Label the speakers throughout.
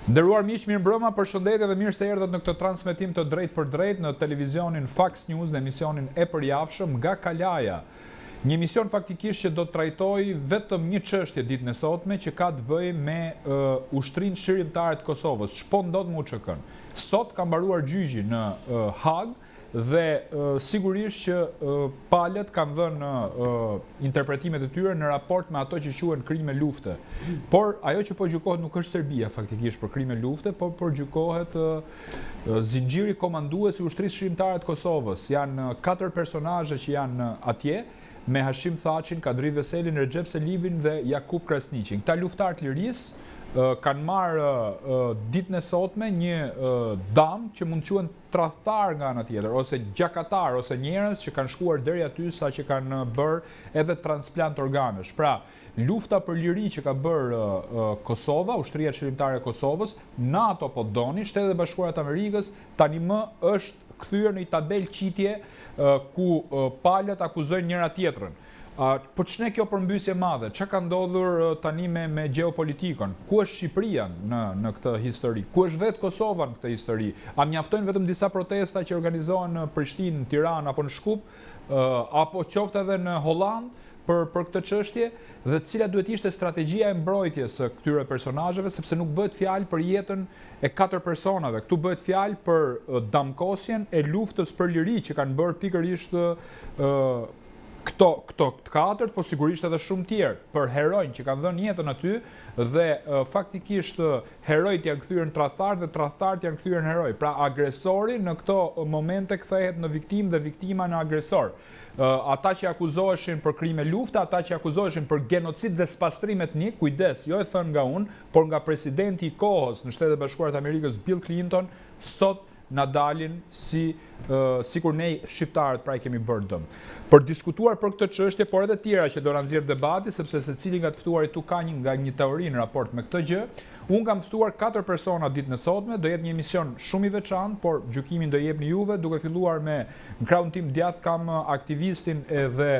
Speaker 1: Nderuar miq, mirëmbrëma, përshëndetje dhe mirë se erdhët në këtë transmetim të drejt për drejt në televizionin Fox News, në emisionin e përjavshëm nga Kalaja. Një emision faktikisht që do të trajtoj vetëm një çështje ditën e sotme që ka të bëjë me ushtrinë shërimtare të Kosovës. Ç'po ndodh me UÇK-n? Sot ka mbaruar gjyqi në Hag dhe sigurisht që palët kanë dhënë interpretimet e tyre në raport me ato që quhen krime lufte. Por ajo që po gjykohet nuk është Serbia faktikisht për krime lufte, por gjykohet zinxhiri komandues i ushtrisë shërimtare të Kosovës. Janë 4 personazhe që janë atje, me Hashim Thaçin, Kadri Veselin, Recep Selibin dhe Jakub Krasniqin. Këta luftar të lirisë kanë marrë ditën e sotme një dam që mund të quhen tradhtar nga ana tjetër, ose gjakatar, ose njerëz që kanë shkuar deri aty sa që kanë bërë edhe transplant organesh. Pra, lufta për liri që ka bërë Kosova, ushtria shërimtare e Kosovës, NATO po doni, Shtetet e Bashkuara të Amerikës tani më është kthyer në një tabel qitje ku palët akuzojnë njëra tjetrën. Po ç'ne kjo përmbysje madhe? Çka ka ndodhur tani me gjeopolitikën? Ku është Shqipëria në këtë histori? Ku është vetë Kosova në këtë histori? A mjaftojnë vetëm disa protesta që organizohen në Prishtinë, në Tiranë apo në Shkup, apo qoftë edhe në Holland për këtë çështje, dhe cila duhet ishte strategjia e mbrojtjes së këtyre personazheve, sepse nuk bëhet fjalë për jetën e 4 personave. Këtu bëhet fjalë për damkosjen e luftës për liri që kanë bërë pikërisht këto të 4, po sigurisht edhe shumë tjerë, për herojnë që kanë dhënë jetën aty, dhe faktikisht herojt janë kthyer në tradhtar dhe tradhtarët janë kthyer në heroj. Pra agresori në këto momente kthehet në viktimë dhe viktima në agresor. Ata që akuzoheshin për krime lufte, ata që akuzoheshin për genocid dhe spastrim etnik, kujdes, jo e thënë nga unë, por nga presidenti i kohës në Shtetet e Bashkuara të Amerikës, Bill Clinton, sot na dalin sikur ne shqiptarët pra i kemi bërë dëm. Për diskutuar për këtë çështje, por edhe tjera që do na nxjerr debati, sepse secili nga të ftuarit tu ka një teori në raport me këtë gjë, unë kam ftuar 4 persona ditën e sotme, do jetë një emision shumë i veçantë, por gjykimin do jepni juve, duke filluar me në krahun tim djath kam aktivistin edhe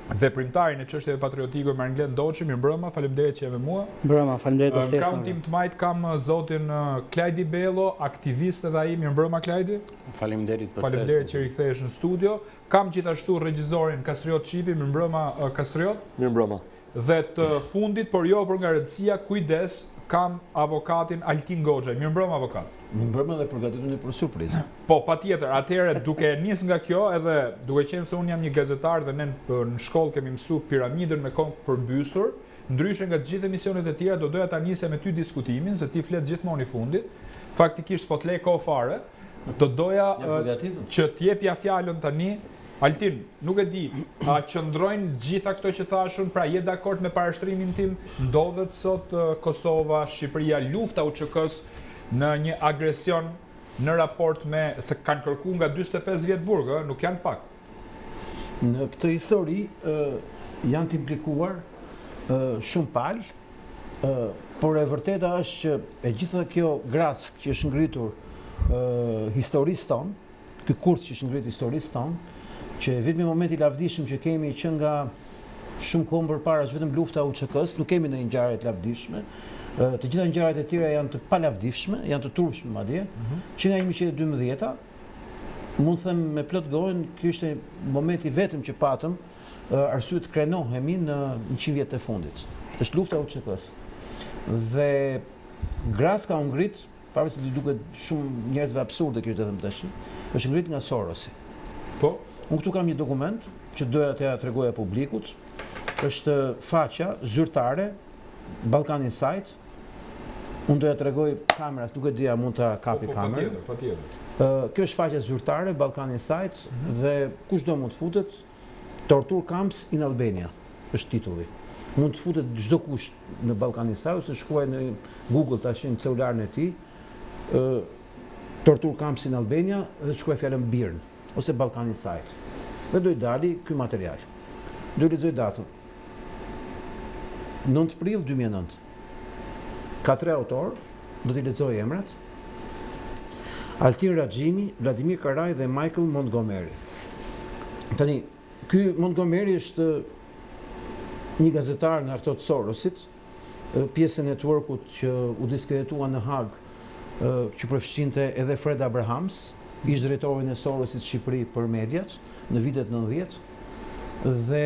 Speaker 1: veprimtarin e çështjeve patriotike Marnglen Doçi. Mirëmbrëma, faleminderit që je me mua.
Speaker 2: Mbrëma, faleminderit për ftesën.
Speaker 1: Në krahun tim të majt kam zotin Klajdi Bello, aktivist edhe ai. Mirëmbrëma Klajdi.
Speaker 3: Faleminderit për ftesën.
Speaker 1: Faleminderit që rikthehesh në studio. Kam gjithashtu regjisorin Kastriot Çipi. Mirëmbrëma Kastriot.
Speaker 4: Mirëmbrëma.
Speaker 1: Dhe të fundit, por jo për nga rëndësia, kujdes, kam avokatin Altin Goxha. Mirëmbrëma avokat.
Speaker 4: Mirëmbrëma dhe përgatituni për surprizë.
Speaker 1: Po, patjetër. Atëherë, duke nis nga kjo, edhe duke qenë se unë jam një gazetar dhe ne në shkollë kemi mësuar piramidën me kohë përbysur, ndryshe nga të gjithë emisionet e tjera, do doja ta nisja me ty diskutimin, se ti flet gjithmonë i fundit. Faktikisht po të lej kohë fare. Do doja që t'jepja fjalën tani. Altin, nuk e di, a qëndrojnë gjitha këto që thashun, pra je dakord me parashtrimin tim, ndodhet sot Kosova, Shqipëria, lufta UÇK-s në një agresion në raport me, se kanë kërku nga 45 vjetë burgë, nuk janë pak.
Speaker 4: Në këtë histori janë të implikuar shumë palë, por e vërteta është që e gjitha kjo grack që është ngritur historisë tonë, ky kurth që është ngritur historisë tonë, që vetëm në momenti lavdishëm që kemi që nga shumë kohë përpara është vetëm lufta UÇK-s, nuk kemi ndonjë ngjarje të lavdishme. Të gjitha ngjarjet e tjera janë të palavdishme, janë të turpshme madje, që nga 1912-a, mund të them me plot gojën, ky ishte momenti vetëm që patëm arsye të krenohemi në 100 vjet e fundit. Është lufta UÇK-s. Dhe Gracka u ngrit, pavarësisht se duket shumë njerëzve absurde kjo të them tash, është ngrit nga Sorosi.
Speaker 1: Po,
Speaker 4: unë këtu kam një dokument që doja t'ja tregoja publikut. Është faqja zyrtare Balkan Insight. Unë doja t'rregoj kameras, nuk e di a mund ta kapi kamerën.
Speaker 1: Patjetër.
Speaker 4: Kjo është faqja zyrtare Balkan Insight dhe kushdo mund të futet. Torture Camps in Albania është titulli. Mund të futet çdo kush në Balkan Insight ose shkruaj në Google tash në celularin e tij Torture Camps in Albania dhe shkruaj fjalën BIRN ose Balkan Insight. Dhe do i dali ky material. Do i lexoj datën. 9 prill 2009. Ka 3 autor, do t'i lexoj emrat. Altin Raxhimi, Vladimir Karaj dhe Michael Montgomery. Tani, ky Montgomery është një gazetar nga ato të Sorosit, pjesën e networkut që u diskreditua në Hag, që përfshinte edhe Fred Abrahams, ish drejtorin e Sorosit Shqipëri për mediat në vitet 90, dhe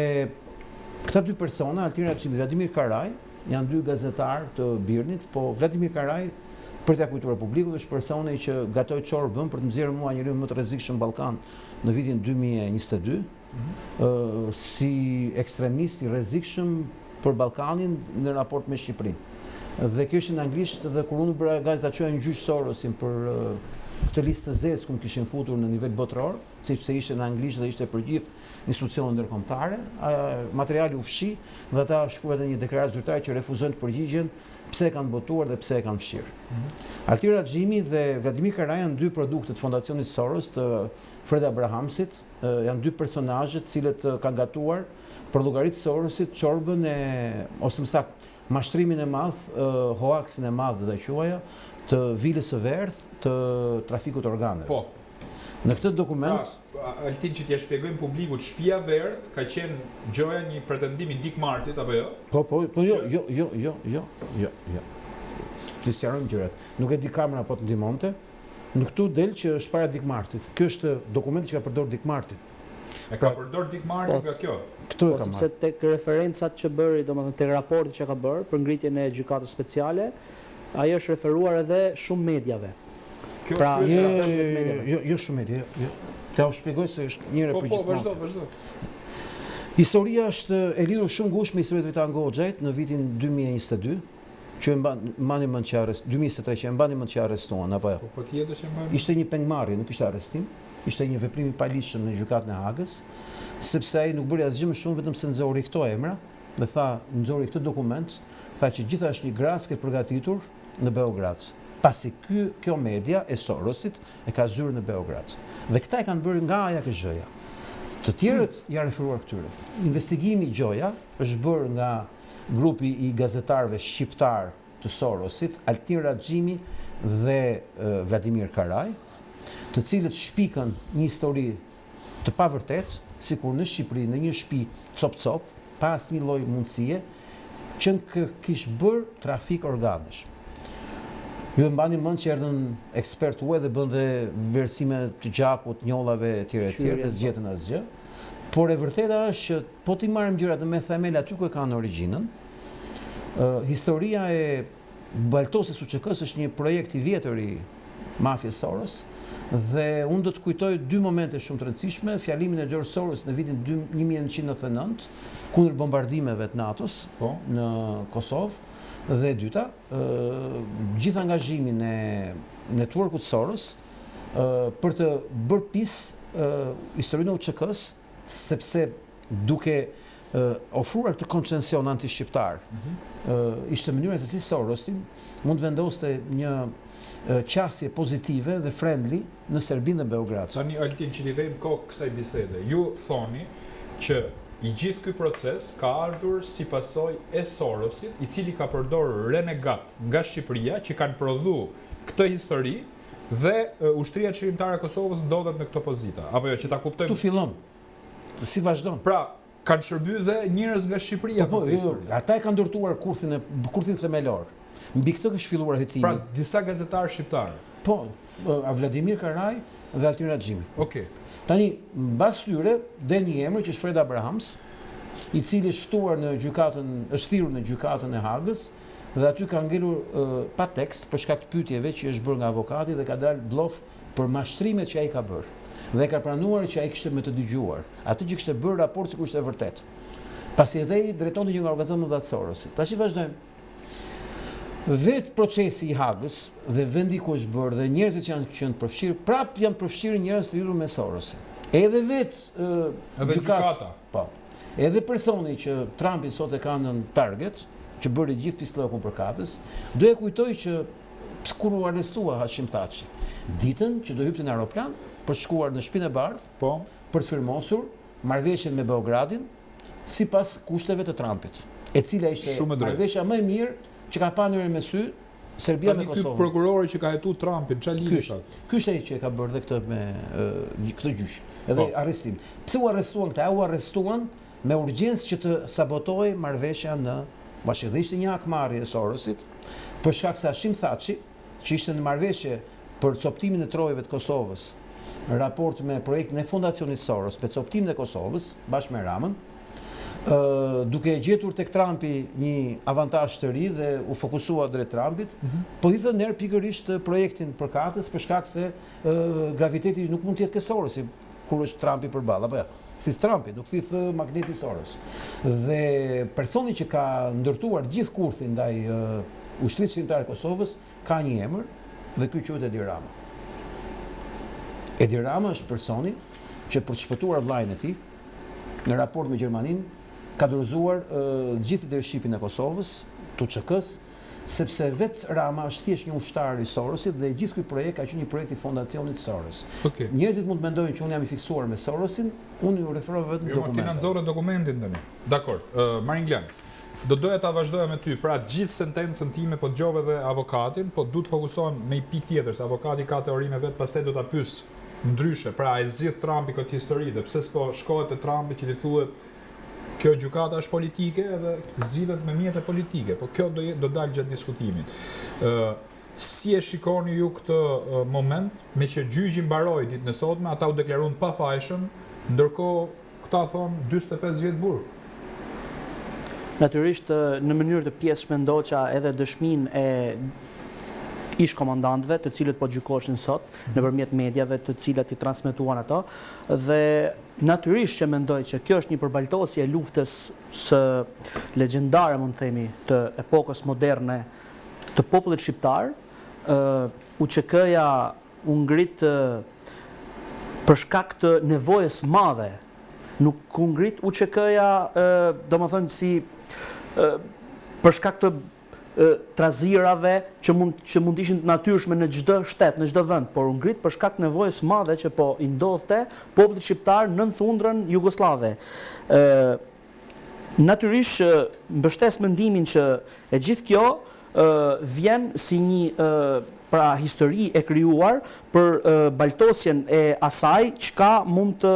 Speaker 4: këta dy persona, Altini Haxhimi dhe Vladimir Karaj, janë dy gazetarë të Birnit, po Vladimir Karaj, për t'ia kujtuar publikut, është personi që gatoi çorbën për të nxjerrë mua njeriu më të rrezikshëm në Ballkan në vitin 2022, si ekstremist i rrezikshëm për Ballkanin në raport me Shqipërinë. Dhe kjo ishte në anglisht, dhe kur unë bëra gati ta çoja në gjyq Sorosin për këtë listë të zezë ku më kishin futur në nivel botëror, sepse ishte në anglisht dhe ishte për gjithë institucionet ndërkombëtare, materiali u fshi dhe ata shkruan një deklaratë zyrtare që refuzojnë të përgjigjen pse e kanë botuar dhe pse e kanë fshirë. Altini Haxhimi dhe Vladimir Karaj janë dy produkte të Fondacionit Soros, të Fred Abrahamsit, janë dy personazhe të cilët kanë gatuar për llogaritë Sorosit çorbën ose më saktë mashtrimin e madh, hoaksin e madh do ta quaja, të vilës së verdh, të trafikut organeve.
Speaker 1: Po.
Speaker 4: Në këtë dokument,
Speaker 1: Altin, që t'ja shpjegojmë publikut, Shtëpia e Verdh ka qenë gjoja një pretendim i Dick Martit apo jo?
Speaker 4: Po, jo. Të sqarojmë gjërat. Nuk e di kamera po të ndihmonte. Në këtu del që është para Dick Martit. Ky është dokumenti që ka përdorur Dick Marti.
Speaker 1: Ka përdor Dick Marti nga kjo.
Speaker 4: Këtu e ka marrë.
Speaker 2: Sepse tek referencat që bëri, domethënë tek raporti që ka bërë për ngritjen e gjykatës speciale, ajo është referuar edhe shumë mediave.
Speaker 1: Pra,
Speaker 4: jo shumë media, jo. Ta u shpjegoj se është njëre për gjithmonë.
Speaker 1: Po, vazhdo.
Speaker 4: Historia është e lidhur shumë ngushtë me historinë e Vitan Goxhait në vitin 2022, që e mbani mend që 2023 që e mbani mend që arrestuan apo jo.
Speaker 1: Po tjetër që mbani.
Speaker 4: Ishte një pengmarrje, nuk ishte arrestim. Ishte një veprim i paligjshëm në gjykatën e Hagës, sepse ai nuk bëri asgjë më shumë vetëm se nxori këto emra, dhe tha, nxori këtë dokument, tha që gjitha është një graske e përgatitur në Beograd. Pasi kjo media e Sorosit e ka zyrë në Beograd. Dhe këta e kanë bërë nga aja këzhëja. Të tjerët janë referuar këtyre. Investigimi i Gjoja është bërë nga grupi i gazetarëve shqiptar të Sorosit, Altini Haxhimi dhe Vladimir Karaj, të cilët shpikën një histori të pavërtet, sikur në Shqipëri, në një shtëpi cop-cop, pa asnjë lloj mundësie, që kishte bërë trafik organesh. Ju e mbani mend që erdhën ekspertë huaj dhe bënte vlerësime të gjakut, njollave etj dhe zgjetën asgjë. Por e vërteta është që po ti marrim gjërat me themel aty ku e kanë origjinën. Historia e Baltosis UÇK-s është një projekt i vjetër i mafjes Soros dhe unë do të kujtoj dy momente shumë të rëndësishme, fjalimin e George Soros në vitin 1999 kundër bombardimeve të NATO-s në Kosovë. Dhe e dyta, gjithë angazhimin e networkut Soros për të bërë pisë historinë e UÇK-s, sepse duke ofruar këtë koncesion anti-shqiptar, ishte mënyra se si Sorosi mund të vendoste një qasje pozitive dhe friendly në Serbinë dhe Beograd.
Speaker 1: Tani Altin, që t'i dhejmë kohë kësaj bisede, ju thoni që i gjithë ky proces ka ardhur si pasojë e Sorosit, i cili ka përdorur renegat nga Shqipëria që kanë prodhu këtë histori dhe ushtria çlirimtare e Kosovës ndodhet në këto pozita. Apo jo, që ta kuptojmë.
Speaker 4: Tu fillon. Si vazhdon?
Speaker 1: Pra, kanë shërbyer dhe njerëz nga Shqipëria
Speaker 4: për këtë histori. Ata e kanë ndërtuar kurthin themelor. Mbi këtë është filluar hetimi.
Speaker 1: Pra, disa gazetarë shqiptarë.
Speaker 4: Po, Vladimir Karaj dhe Altini Haxhimi.
Speaker 1: Okej.
Speaker 4: Tani, mbas tyre, del një emër që është Fred Abrahams, i cili është ftuar në gjykatën, është thirrur në gjykatën e Hagës dhe aty ka ngelur pa tekst për shkak të pyetjeve që është bërë nga avokati dhe ka dalë blof për mashtrimet që ai ka bërë. Dhe ka pranuar që ai kishte me të dëgjuar atë që kishte bërë raport sikur ishte vërtet. Pasi edhe i drejtonte një nga organizatat më të Sorosit. Tash i vazhdojmë. Vetë procesi i Hagës dhe vendi ku është bërë dhe njerëzit që janë qenë përfshirë, prap janë përfshirë njerëz të lidhur me Sorosin. Edhe vetë gjykata. Po. Edhe personi që Trumpi sot e ka në target, që bëri gjithë pislokun për katës, do e kujtoj që kur u arrestua Hashim Thaçi, ditën që do hypte në aeroplan për shkuar në Shtëpinë e Bardhë,
Speaker 1: po,
Speaker 4: për të firmosur marrëveshjen me Beogradin sipas kushteve të Trumpit, e cila ishte marrëveshja më e mirë që ka panur me sy Serbia me Kosovën.
Speaker 1: Ky prokurori që ka hetuar Trumpin, çfarë lidhje?
Speaker 4: Ky është ai që e ka bërë dhe këtë me këtë gjyq. Edhe arrestim. Pse u arrestuan këta? U arrestuan me urgjencë që të sabotojë marrëveshja në Bashkë dhe ishte një hakmarrje e Sorosit, për shkak se Hashim Thaçi, që ishte në marrëveshje për coptimin e trojeve të Kosovës, në raport me projektin e Fondacionit Soros për coptimin e Kosovës, bashkë me Ramën, duke gjetur tek Trumpi një avantazh të ri dhe u fokusua drejt Trumpit, po i thënë nërë pikërisht projektin përkatës për shkak se graviteti nuk mund të jetë ke Sorosi kur është Trumpi përballë, apo jo. Thith Trumpi, nuk thith magneti Soros. Dhe personi që ka ndërtuar gjithë kurthin ndaj ushtrisë shqiptare të Kosovës ka një emër dhe ky quhet Edi Rama. Edi Rama është personi që për të shpëtuar vllajën e tij në raport me Gjermaninë ka dorëzuar gjithë leadershipin e Kosovës, TUÇK-s, sepse vetë Rama është thjesht një ushtar i Sorosit dhe gjithë ky projekt ka qenë një projekt i Fondacionit Soros.
Speaker 1: Okay.
Speaker 4: Njerëzit mund të mendojnë që unë jam i fiksuar me Sorosin, unë ju referoj vetëm dokumentet.
Speaker 1: Jo, ti na nxorë dokumentin tani. Dakor. Marin Glen, do doja ta vazhdoja me ty. Pra gjithë sentencën time po dëgjova dhe avokatin, po du të fokusohem me një pikë tjetër, se avokati ka teorinë vet, pastaj do ta pyes ndryshe. Pra ai zgjidh Trumpi këtë histori dhe pse s'po shkohet te Trumpi që i thuhet kjo gjykata është politike dhe zgjidhet me mjete politike, po kjo do dalë gjatë diskutimit. Si e shikoni ju këtë moment, me që gjyqi mbaroi ditën e sotme, ata u deklaruan pa fajshëm, ndërkohë këta thonë 45 vjet burg.
Speaker 2: Natyrisht në mënyrë të pjesshme ndoqa edhe dëshminë e ish komandantëve, të cilët po gjykoshin sot nëpërmjet mediave, të cilat i transmetuan ato, dhe natyrisht që mendoj që kjo është një përbaltosje e luftës së legjendare, mund të themi, të epokës moderne të popullit shqiptar. UÇK-ja u ngrit për shkak të nevojës madhe. Nuk u ngrit UÇK-ja, domethënë si për shkak të trazirave që mund ishin të natyrshme në çdo shtet, në çdo vend, por u ngrit për shkak të nevojës madhe që po i ndodhte popullit shqiptar nën thundrën jugoslave. Natyrisht mbështes mendimin që e gjithë kjo vjen si një pra histori e krijuar për baltosjen e asaj çka mund të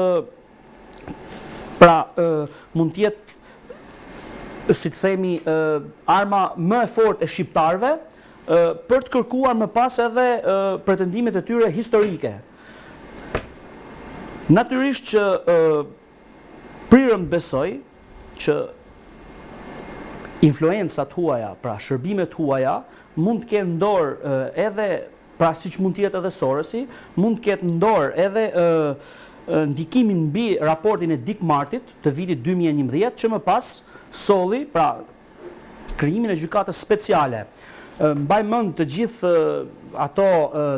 Speaker 2: mund të jetë, si të themi, arma më e fortë e shqiptarëve për të kërkuar më pas edhe pretendimet e tyre historike. Natyrisht që prirëm besoj që influencat huaja, pra shërbimet huaja, mund të kenë ndorë edhe, pra siç mund të jetë edhe Sorosi, mund të ketë ndorë edhe ndikimin mbi raportin e Dick Martit të vitit 2011, që më pas solli, pra krijimin e gjykatës speciale. Mbaj mend të gjithë ato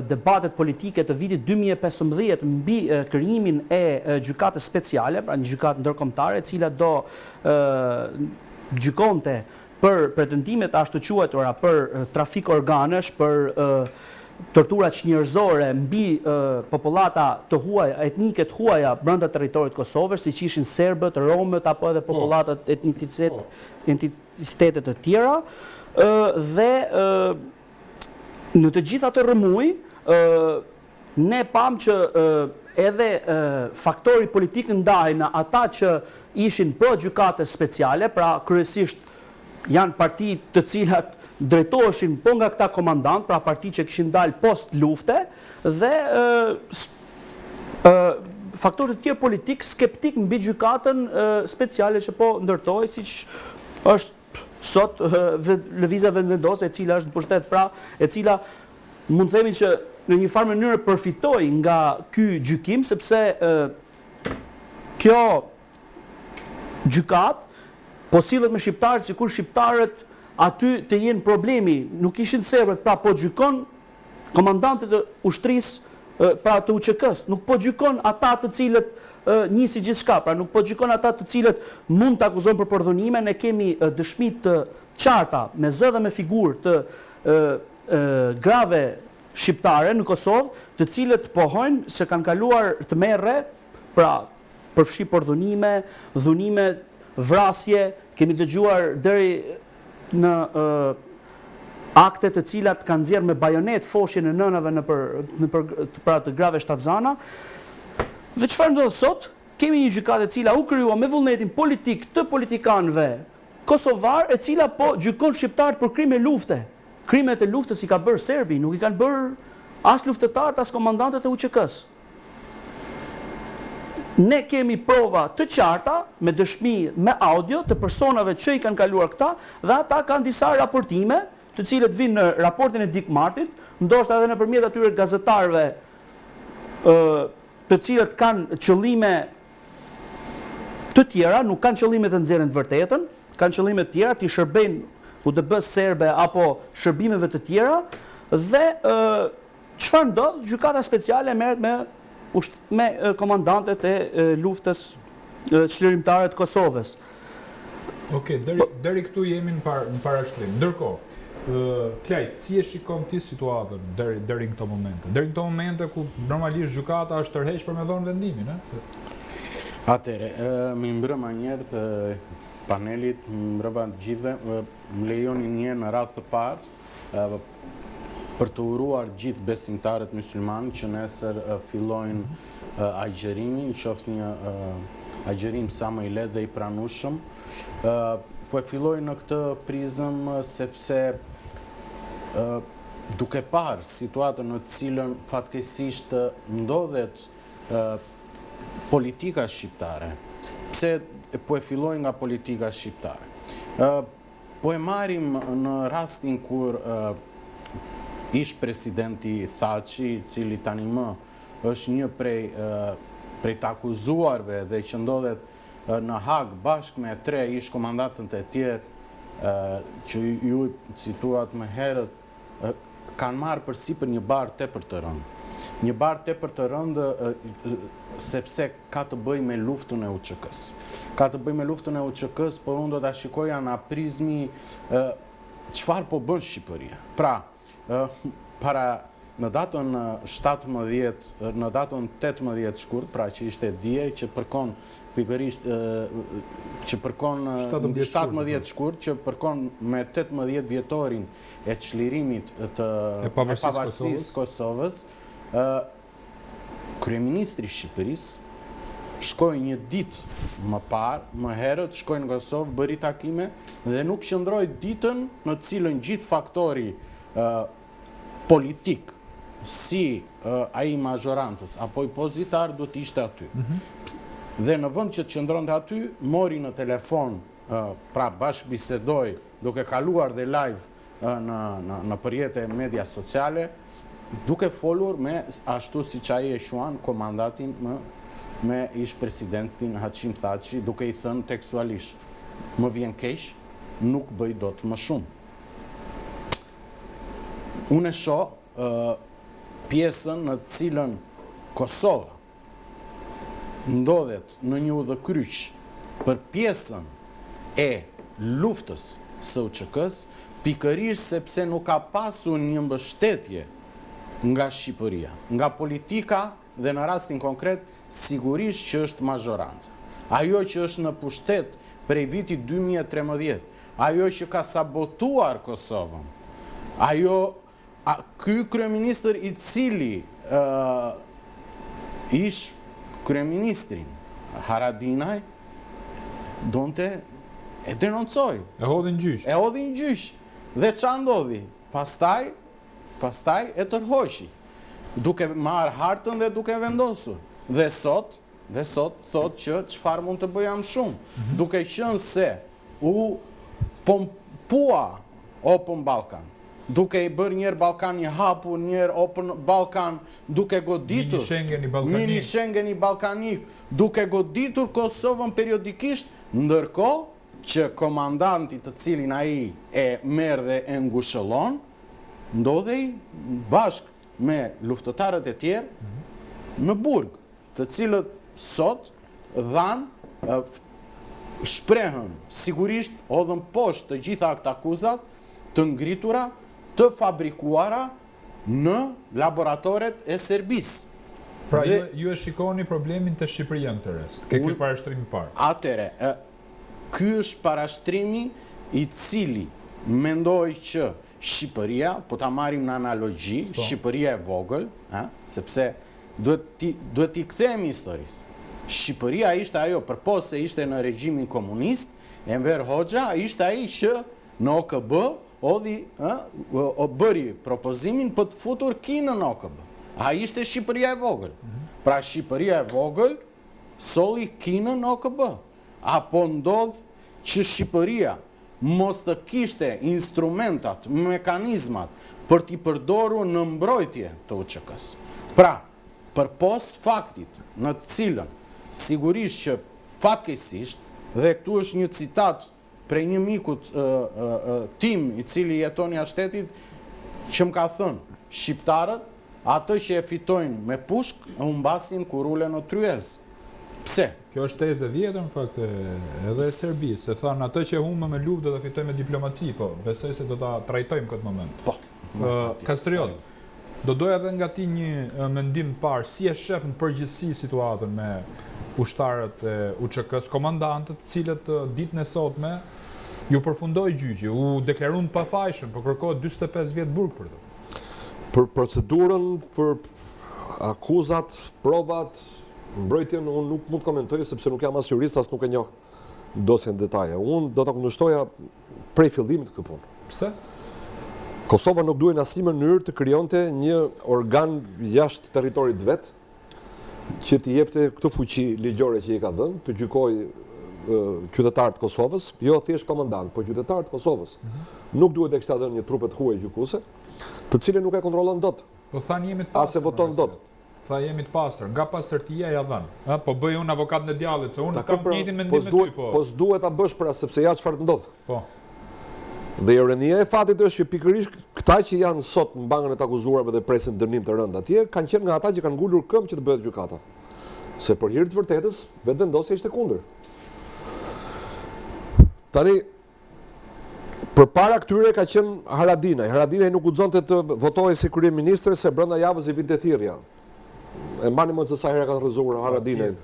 Speaker 2: debatet politike të vitit 2015 mbi krijimin e gjykatës speciale, pra një gjykatë ndërkombëtare e cila do gjykonte për pretendimet ashtu quajtura për trafik organesh, për tortura njerëzore mbi popullata të huaja, etnike të huaja brenda territorit të Kosovës, siç ishin serbët, romët apo edhe popullatat etnicitete të tjera, dhe në të gjitha të rëmuj ne pam që edhe faktori politik ndaj në ata që ishin pro gjykatës speciale, pra kryesisht janë parti të cilat drejtoheshin po nga këta komandant, pra parti që kishin dalë post lufte, dhe faktorë të tjerë politik skeptik mbi gjykatën speciale që po ndërtoi, siç është sot lëvizja vendvendose e cila është në pushtet, pra e cila mund të themi që në një farë mënyrë përfitoi nga ky gjykim, sepse kjo gjykatë po sillet me shqiptarët sikur shqiptarët aty të jenë problemi, nuk ishin serbët, pra po gjykon komandantët e ushtrisë, pra të UÇK-s, nuk po gjykon ata të cilët njisi gjithçka, pra nuk po gjykon ata të cilët mund të akuzojnë për përdhunime. Ne kemi dëshmi të qarta me zë dhe me figurë të grave shqiptare në Kosovë, të cilët pohojnë se kanë kaluar të merre, pra përfshi përdhunime, dhunime, vrasje, kemi dëgjuar deri në akte të cilat kanë nxjerrë me bajonet foshjen e nënave pra të grave shtatzana. Dhe çfarë ndodh sot? Kemi një gjykatë e cila u krijua me vullnetin politik të politikanëve kosovar e cila po gjykon shqiptarët për krime lufte. Krimet e luftës i ka bërë serbi, nuk i kanë bërë as luftëtarët, as komandantët e UÇK-s. Ne kemi prova të qarta, me dëshmi, me audio, të personave që i kanë kaluar këta, dhe ata kanë disa raportime, të cilët vinë në raportin e Dik Martit, ndoshta edhe nëpërmjet atyre gazetarëve, të cilët kanë qëllime të tjera, nuk kanë qëllime të nxjerrin të vërtetën, kanë qëllime të tjera, të shërbejnë UDB serbe apo shërbimeve të tjera, dhe çfarë ndodh? Gjykata speciale merret me komandantet e luftës çlirimtare të Kosovës.
Speaker 1: Okej, deri këtu jemi në parashtrim. Ndërkohë, Klajt, si e shikon ti situatën deri në këto momente? Deri në këto momente ku normalisht gjykata është tërheq për me dhënë vendimin,
Speaker 3: Atëre, më mbrëma njerë të panelit, më mbrëma të gjithve, më lejoni një në radhë të parë, për të uruar gjithë besimtarët muslimanë që nesër fillojnë agjerimin, qoftë një agjerim sa më i lehtë dhe i pranueshëm. Po e filloj në këtë prizëm sepse duke parë situatën në cilën fatkeqësisht ndodhet politika shqiptare. Pse po e filloj nga politika shqiptare? Po e marrim në rastin kur ish presidenti Thaçi, i cili tani më është një prej të akuzuarve dhe që ndodhet në Hag bashkë me 3 ish komandantët e tjerë që ju cituat më herët, kanë marrë përsipër një barë tepër të rëndë. Një barë tepër të rëndë sepse ka të bëj me luftën e UÇK-s. Ka të bëj me luftën e UÇK-s, por unë do ta shikoja nga prizmi çfarë po bën Shqipëria. Pra, në datën 17, në datën 18 shkurt, pra që ishte dje që përkon pikërisht që përkon 17 shkurt, që përkon me 18 vjetorin e çlirimit të pavarësisë Kosovës, kryeministri i Shqipërisë shkoi një ditë më parë, më herët, shkoi në Kosovë, bëri takime dhe nuk qëndroi ditën në cilën gjithë faktori politik, si ai i mazhorancës apo i pozitar do të ishte aty. Dhe në vend që të qëndronte aty, mori në telefon, pra bashkë bisedoi, duke kaluar dhe live në përjetë e media sociale, duke folur me ashtu siç ai e quan komandantin me ish presidentin Hashim Thaçi, duke i thënë tekstualisht: "Më vjen keq, nuk bëj dot më shumë." Unë e shoh pjesën në cilën Kosova ndodhet në një udhëkryq për pjesën e luftës së UÇK-s, pikërisht sepse nuk ka pasur një mbështetje nga Shqipëria, nga politika dhe në rastin konkret sigurisht që është mazhoranca. Ajo që është në pushtet prej vitit 2013, ajo që ka sabotuar Kosovën, ky kryeministër i cili ish kryeministrin Haradinaj donte e denoncoi.
Speaker 1: E hodhin gjyq.
Speaker 3: E hodhin gjyq. Dhe ç'a ndodhi? Pastaj e tërhoqi, duke marrë hartën dhe duke vendosur. Dhe sot thot që çfarë mund të bëja më shumë, duke qenë se u pompua Open Balkan, duke i bërë njerë Balkan një hapur, njerë Open Balkan, duke goditur mini Schengen i Balkanik, duke goditur Kosovën periodikisht, ndërkohë që komandanti të cilin ai e merr dhe e ngushëllon, ndodhej bashkë me luftëtarët e tjerë në burg, të cilët sot shprehën sigurisht odhën poshtë të gjitha këta akuzat të ngritura, të fabrikuara në laboratoret e Serbisë.
Speaker 1: Pra ju e shikoni problemin të Shqipëria në të rest, ke ky parashtrim i parë.
Speaker 3: Atëre, ky është parashtrimi i cili mendoj që Shqipëria, po ta marrim në analogji, Shqipëria e vogël, sepse duhet t'i kthehemi historisë. Shqipëria ishte ajo, përpos se ishte në regjimin komunist, Enver Hoxha ishte ai që në OKB bëri propozimin për të futur kinën në OKB. Ai ishte Shqipëria e vogël. Pra Shqipëria e vogël solli kinën në OKB. Apo ndodh që Shqipëria mos të kishte instrumentat, mekanizmat për t'i përdorur në mbrojtje të UÇK-s. Pra, për pos faktit në të cilën sigurisht që fatkeqësisht, dhe këtu është një citat prej një mikut tim i cili jeton jashtë shtetit që më ka thënë, shqiptarët atë që e fitojnë me pushk e humbasin kur ulen në tryez. Pse?
Speaker 1: Kjo është tezë e vjetër në fakt edhe e Serbisë, se thanë atë që humbë me luftë do ta fitojmë me diplomaci, po besoj se do ta trajtojmë këtë moment.
Speaker 3: Po.
Speaker 1: Kastriot, do doja edhe nga ti një mendim parë, si e shef në përgjithësi situatën me ushtarët e UÇK-s, komandantët, cilët ditën e sotme ju përfundoi gjyqi, u deklarun të pafajshëm, por kërkohet 45 vjet burg për të.
Speaker 5: Për procedurën, për akuzat, provat, mbrojtjen, unë nuk mund të komentoj, sepse nuk jam as jurist, as nuk e njoh dosjen detaje. Unë do ta kundërshtoja prej fillimit këtë punë.
Speaker 1: Pse?
Speaker 5: Kosova nuk duhet në asnjë mënyrë të krijonte një organ jashtë territorit vet, që t'i jepte këtë fuqi ligjore që i ka dhënë, të gjykojë qytetarët Kosovës, jo thjesht komandant, po qytetarët Kosovës. Nuk duhet të kishte dhënë një trupe të huaj gjykuese, të cilën nuk e kontrollon dot.
Speaker 1: Po thanë jemi të pastër.
Speaker 5: As e voton dot.
Speaker 1: Tha jemi të pastër, nga pastërtia ja dhën. Po bëj unë avokat në djallit, se unë kam njëjtin mendim me ty, po.
Speaker 5: Po s'duhet ta bësh pra sepse ja çfarë ndodh.
Speaker 1: Po.
Speaker 5: Dhe ironia e fatit është që pikërisht këta që janë sot në bankën e të akuzuarve dhe presin dënim të rënd atje, kanë qenë nga ata që kanë ngulur këmbë që të bëhet gjykata. Se për hir të vërtetës, vetëvendosja ishte kundër. Tani, përpara këtyre ka qenë Haradinaj. Haradinaj nuk guxonte të votojë si kryeministër se brenda javës i vinte thirrja. E mbani mend se sa herë kanë rrëzuar Haradinaj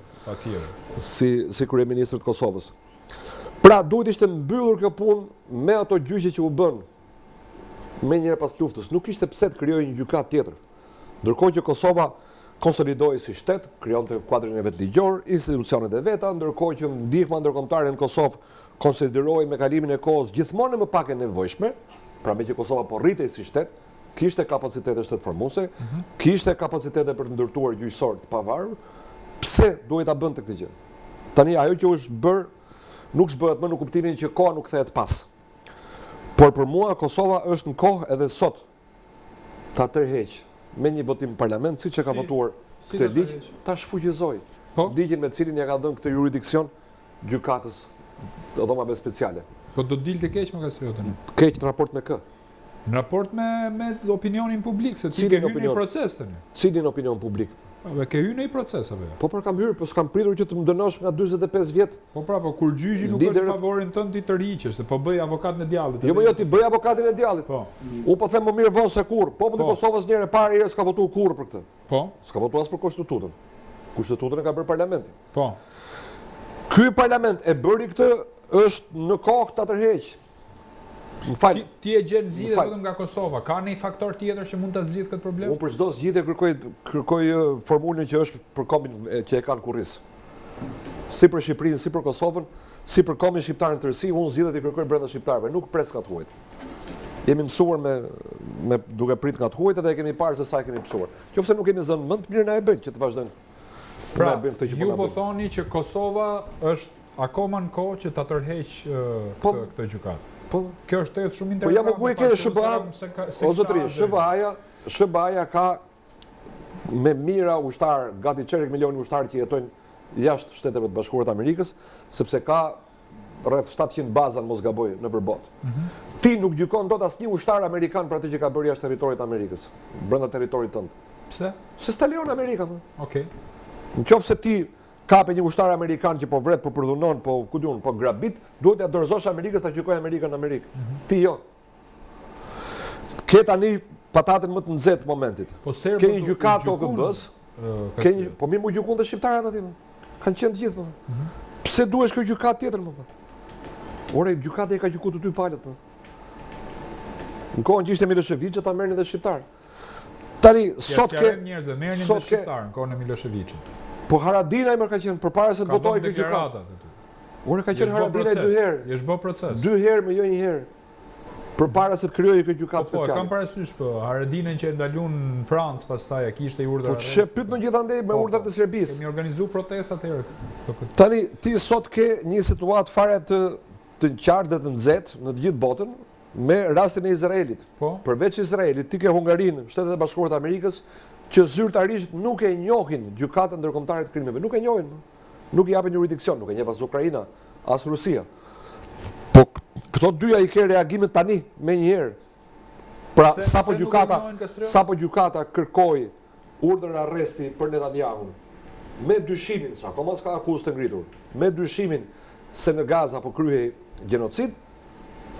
Speaker 5: si kryeministër të Kosovës. Pra, duhet ishte mbyllur kjo punë me ato gjyqe që u bën me njëherë pas luftës. Nuk ishte pse të krijojë një gjykat tjetër. Ndërkohë që Kosova konsolidohej si shtet, krijonte kuadrin e vet ligjor, institucionet e veta, ndërkohë që ndihma ndërkombëtare në Kosovë konsiderohej me kalimin e kohës gjithmonë më pak e nevojshme, pra me që Kosova po rritej si shtet, kishte kapacitete shtetformuese, kishte kapacitete për të ndërtuar gjyqësor të pavarur, pse duhet ta bënte këtë gjë? Tani ajo që është bërë nuk shbëhet më në kuptimin që koha nuk kthehet pas. Por për mua Kosova është në kohë edhe sot ta tërheq me një votim në parlament, siç e ka votuar këtë ligj, ta shfuqizoj. Ligjin me cilin ja ka dhënë këtë jurisdiksion gjykatës të dhomave speciale.
Speaker 1: Po do dilte keq me Kastriotën.
Speaker 5: Keq në raport me kë?
Speaker 1: Në raport me opinionin publik, se ti ke hyrë në proces tani.
Speaker 5: Cilin opinion publik?
Speaker 1: Ke hyrë në një proces apo jo?
Speaker 5: Po pra kam hyrë, po s'kam pritur që të më dënosh nga 45 vjet.
Speaker 1: Po pra, po kur gjyqi nuk është favorin tënd ti të rriqesh, se po bëj avokat në djallit.
Speaker 5: Jo, jo ti bëj avokatin e djallit.
Speaker 1: Po.
Speaker 5: U po them më mirë vonë se kurrë. Populli i Kosovës njëherë parë herë s'ka votuar kurrë për këtë.
Speaker 1: Po.
Speaker 5: S'ka votuar as për konstitutën. Konstitutën e ka bërë parlamenti.
Speaker 1: Po.
Speaker 5: Ky parlament e bëri këtë është në kohë ta tërheq. Më fal.
Speaker 1: Ti e gjen zgjidhje vetëm nga Kosova. Ka ndonjë faktor tjetër që mund ta zgjidh këtë problem?
Speaker 5: Unë për çdo zgjidhje kërkoj formulën që është për kombin që e kanë kurris. Si për Shqipërinë, si për Kosovën, si për kombin shqiptar në tërësi, unë zgjidhjet i kërkoj brenda shqiptarëve, nuk pres nga të huajt. Jemi mësuar me duke prit nga të huajt dhe e kemi parë se sa e kemi mësuar. Qofse nuk kemi zënë mend, mirë na e bëjnë që të vazhdojnë.
Speaker 1: Pra, ju po thoni që Kosova është akoma në kohë që ta tërheq këtë gjykat.
Speaker 5: Po,
Speaker 1: kjo është tezë shumë
Speaker 5: interesante. Po jam ku e ke
Speaker 1: SBA?
Speaker 5: O zotëri, SBA ka me mira ushtar, gati çerek milion ushtar që jetojnë jashtë Shteteve të Bashkuara të Amerikës, sepse ka rreth 700 baza mos gaboj nëpër botë. Ti nuk gjykon dot asnjë ushtar amerikan për atë që ka bërë jashtë territorit të Amerikës, brenda territorit tënd.
Speaker 1: Pse?
Speaker 5: Se s'ta lejon Amerika.
Speaker 1: Okej.
Speaker 5: Nëse ti kape një ushtar amerikan që po vret, po përdhunon, po ku diun, po grabit, duhet t'ia dorëzosh Amerikës ta gjykojë Amerikën në Amerikë. Ti jo. Ke tani patatën më të nxehtë momentit. Ke një gjykatë OKB-s, po mirë mu gjykon të shqiptarët aty. Kanë qenë të gjithë. Pse duhesh kjo gjykatë tjetër më? Ore, gjykata e ka gjykuar të dy palët. Në kohën që ishte Milošević, ta merrnin edhe shqiptar. Tani sot ke
Speaker 1: njerëzve merrnin edhe shqiptar në kohën e Miloševićit.
Speaker 5: Po Haradinaj më ka qenë përpara se të votojë këtë gjykatë. Ore ka qenë Haradinaj 2 herë.
Speaker 1: Jesh bë proces.
Speaker 5: 2 herë me jo 1 herë. Përpara se të krijojë këtë gjykatë
Speaker 1: Po,
Speaker 5: speciale.
Speaker 1: kam parasysh po, Haradinaj që ndalun në Francë pastaj, kishte urdhër.
Speaker 5: Po çe pyet më gjithandej me urdhrat e Serbisë.
Speaker 1: Kemi organizuar protesta atëherë.
Speaker 5: Tani ti sot ke një situatë fare të qartë dhe të nxehtë në të gjithë botën me rastin e Izraelit.
Speaker 1: Po.
Speaker 5: Përveç Izraelit, ti ke Hungarinë, Shtetet e Bashkuara të Amerikës, që zyrtarisht nuk e njohin gjykatën ndërkombëtare të krimeve. Nuk e njohin. Nuk i japin jurisdiksion, nuk e njeh as Ukraina, as Rusia. Po këto dyja i ke reagimet tani me një herë. Pra sapo gjykata kërkoi urdhër arresti për Netanyahu me dyshimin se akoma s'ka akuzë të ngritur, me dyshimin se në Gaza po kryhej gjenocid,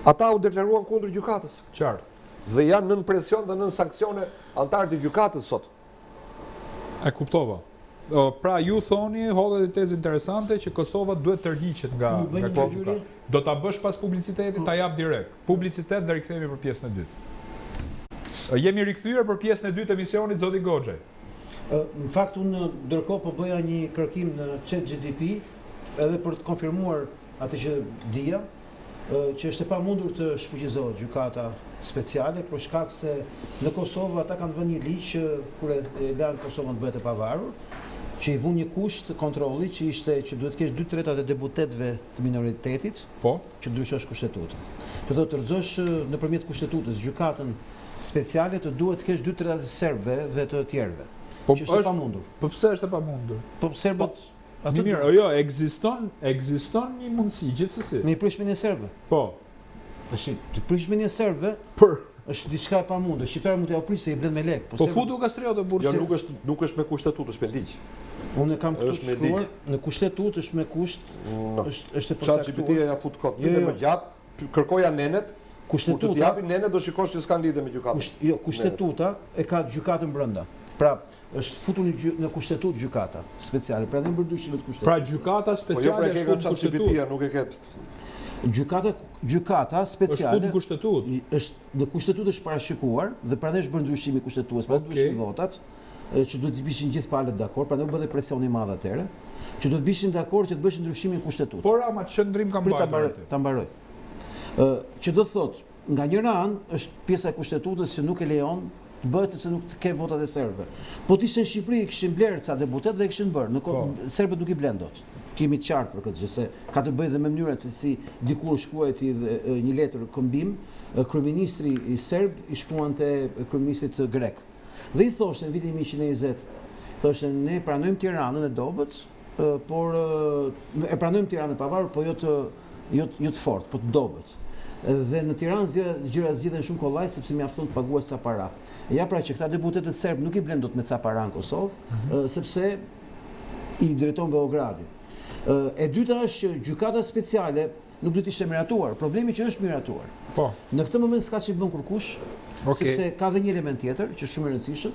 Speaker 5: ata u deklaruan kundër gjykatës.
Speaker 1: Qartë.
Speaker 5: Dhe janë nën presion dhe nën sanksione antarët e gjykatës sot.
Speaker 1: E kuptova. Pra ju thoni, hodhet një tezë interesante që Kosova duhet tërhiqet nga gjykata. Do ta bësh pas publicitetit, ta jap direkt. Publicitet dhe rikthehemi për pjesën e dytë. Jemi rikthyer për pjesën e dytë të emisionit Zoti Goxhaj.
Speaker 4: Në fakt unë ndërkohë po bëja një kërkim në ChatGPT edhe për të konfirmuar atë që dija, që është e pamundur të shfuqizohet gjykata speciale për shkak se në Kosovë ata kanë vënë një ligj që kur e lanë Kosovën të bëhet e pavarur, që i vun një kusht kontrolli që ishte që duhet të kesh 2/3 e deputetëve të minoritetit,
Speaker 1: po,
Speaker 4: që ndryshosh kushtetutën. Që do të rrëzosh nëpërmjet kushtetutës gjykatën speciale të duhet të kesh 2/3 të serbëve dhe të tjerëve.
Speaker 1: Po
Speaker 4: që është e pamundur.
Speaker 1: Po pse është e pamundur?
Speaker 4: Po serbët atë
Speaker 1: mirë, jo, ekziston një mundësi gjithsesi.
Speaker 4: Me prishmën e serbëve.
Speaker 1: Po.
Speaker 4: Është prishmën e serbëve
Speaker 1: për
Speaker 4: është diçka e pamundur. Shqiptarët mund t'ja prishë se i blen me lek.
Speaker 1: Po futu kastriotë burrë.
Speaker 5: Jo, nuk është me kushtetutë, është me ligj.
Speaker 4: Unë kam këtu shkruar, në kushtetutë është me kusht, është e përcaktuar.
Speaker 5: ChatGPT-ja ja fut kot, më gjatë, kërkoja nenet,
Speaker 4: kushtetuta.
Speaker 5: Kur të japin nenet do shikosh që s'kan lidhje me gjykatën.
Speaker 4: Jo, kushtetuta e ka gjykatën brenda. Pra, është futur në kushtetutë gjykata speciale, pra dhe më bërdyshime të kushtetutë.
Speaker 1: Pra gjykata speciale është futur në kushtetutë.
Speaker 5: Nuk e ke.
Speaker 1: Është
Speaker 4: Gjykata speciale
Speaker 1: futur në kushtetutë.
Speaker 4: Është në kushtetutë është parashikuar dhe prandaj është bërë ndryshimi kushtetues, pra ndryshin votat, që duhet të bishin gjithë palët dakord, prandaj u bë dhe presion i madh atëherë, që duhet të bishin dakord që të bëshin ndryshimin në kushtetutë.
Speaker 1: Por ama çndrim ka mbajtur.
Speaker 4: Ta mbaroj. Që do thotë, nga njëra anë është pjesa e kushtetutës që nuk e lejon të bëhet sepse nuk ke votat e serbëve. Po të ishte në Shqipëri kishin blerë ca deputet dhe kishin bërë. Në serbët nuk i blen dot. Kemi të qartë për këtë gjë se ka të bëjë dhe me mënyrën se si dikur shkruajti një letër këmbim, kryeministri i serb i shkruante kryeministrit grek. Dhe i thoshte në vitin 1120, thoshte ne pranojmë Tiranën e dobët, por e pranojmë Tiranën e pavarur, po jo të fortë, po të dobët. Dhe në Tiranë gjërat zgjidhen shumë kollaj sepse mjafton të paguash ca para. Ja pra që këta deputetët serb nuk i blen dot me ca para në Kosovë, sepse i drejton Beogradit. E dyta është që gjykata speciale nuk duhet të ishte miratuar. Problemi që është miratuar.
Speaker 1: Po.
Speaker 4: Në këtë moment s'ka ç'i bën kurkush, sepse ka dhe një element tjetër që është shumë i rëndësishëm.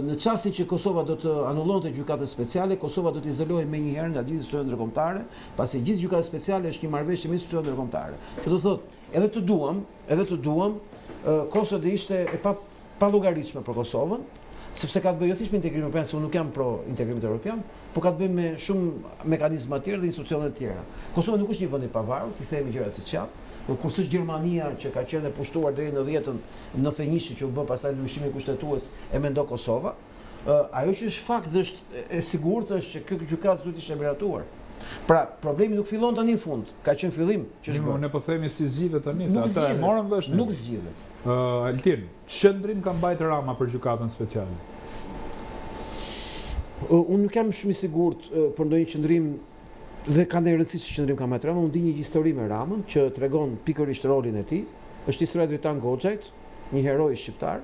Speaker 4: Në çastin që Kosova do të anullonte gjykatën speciale, Kosova do të izolohej menjëherë nga gjithë institucionet ndërkombëtare, pasi gjithë gjykata speciale është një marrëveshje me institucionet ndërkombëtare. Që do thotë, edhe të duam, Kosova do ishte e pa llogaritshme për Kosovën, sepse ka të bëjë jo thjesht me integrimin evropian, se unë nuk jam pro integrimit evropian, por ka të bëjë me shumë mekanizma të tjerë dhe institucione të tjera. Kosova nuk është një vend i pavarur, i themi gjërat siç janë. Kurse Gjermania që ka qenë e pushtuar deri në 91 që u bë pastaj ndryshimi kushtetues e mendo Kosova, ajo që është fakt dhe është e sigurt është që kjo gjykatë duhet të ishte miratuar. Pra, problemi nuk fillon tani në fund, ka qenë fillim që është bërë.
Speaker 1: Ne po themi si zgjidhet tani, se ata e morën vesh.
Speaker 4: Nuk zgjidhet.
Speaker 1: Altin, ç'ndrim ka mbajtur Rama për gjykatën speciale?
Speaker 4: Unë nuk jam shumë i sigurt për ndonjë qëndrim dhe ka ndonjë rëndësi që qëndrim ka mbajtur Rama. Unë di një histori me Ramën që tregon pikërisht rolin e tij. Është historia e Dritan Goxhajt, një heroj shqiptar,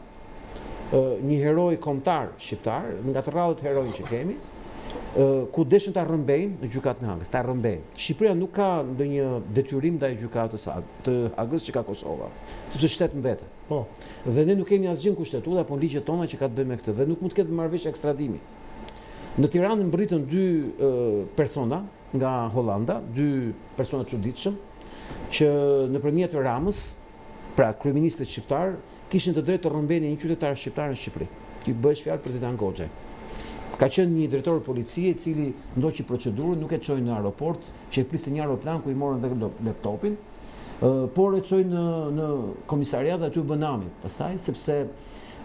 Speaker 4: një heroj kombëtar shqiptar, nga të rrallët heronj që kemi. Ku deshin ta rrëmbejnë në gjykatën e Hagës, ta rrëmbejnë. Shqipëria nuk ka ndonjë detyrim ndaj gjykatës të Hagës që ka Kosova, sepse shtet në vete.
Speaker 1: Po.
Speaker 4: Dhe ne nuk kemi asgjë në kushtetutë apo në ligjet tona që ka të bëjë me këtë dhe nuk mund të ketë marrëveshje ekstradimi. Në Tiranë mbritën dy persona nga Hollanda, dy persona të çuditshëm që nëpërmjet Ramës, pra kryeministët shqiptar, kishin të drejtë të rrëmbejnë një qytetar shqiptar në Shqipëri. Që bëhesh fjalë për Dritan Goxhaj. Ka qenë një drejtor policie i cili ndoqi procedurën, nuk e çoi në aeroport, që e priste një aeroplan ku i morën dhe laptopin, por e çoi në komisariat dhe aty u bë nami. Pastaj sepse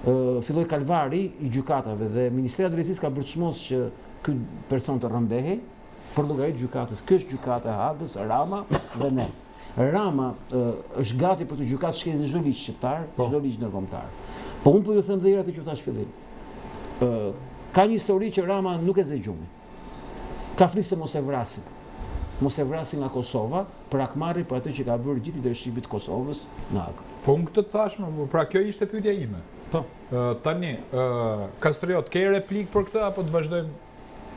Speaker 4: filloi kalvari i gjykatave dhe Ministria e Drejtësisë ka bërë çmos që ky person të rrëmbehej për llogarit gjykatës. Kjo është gjykata e Hagës, Rama dhe ne. Rama është gati për të gjykatë shkencën çdo ligj shqiptar, çdo ligj ndërkombëtar. Po unë po ju them dhe atë që thash fillim. Ka një histori që Rama nuk e zgjumi. Ka frikë se mos e vrasin. Mos e vrasin nga Kosova për akmarrje për atë që ka bërë gjithë leadershipi të Kosovës në Hagë.
Speaker 1: Po unë këtë të thash më, pra kjo ishte pyetja ime.
Speaker 4: Po.
Speaker 1: Tani, Kastriot, ke replik për këtë apo të vazhdojmë?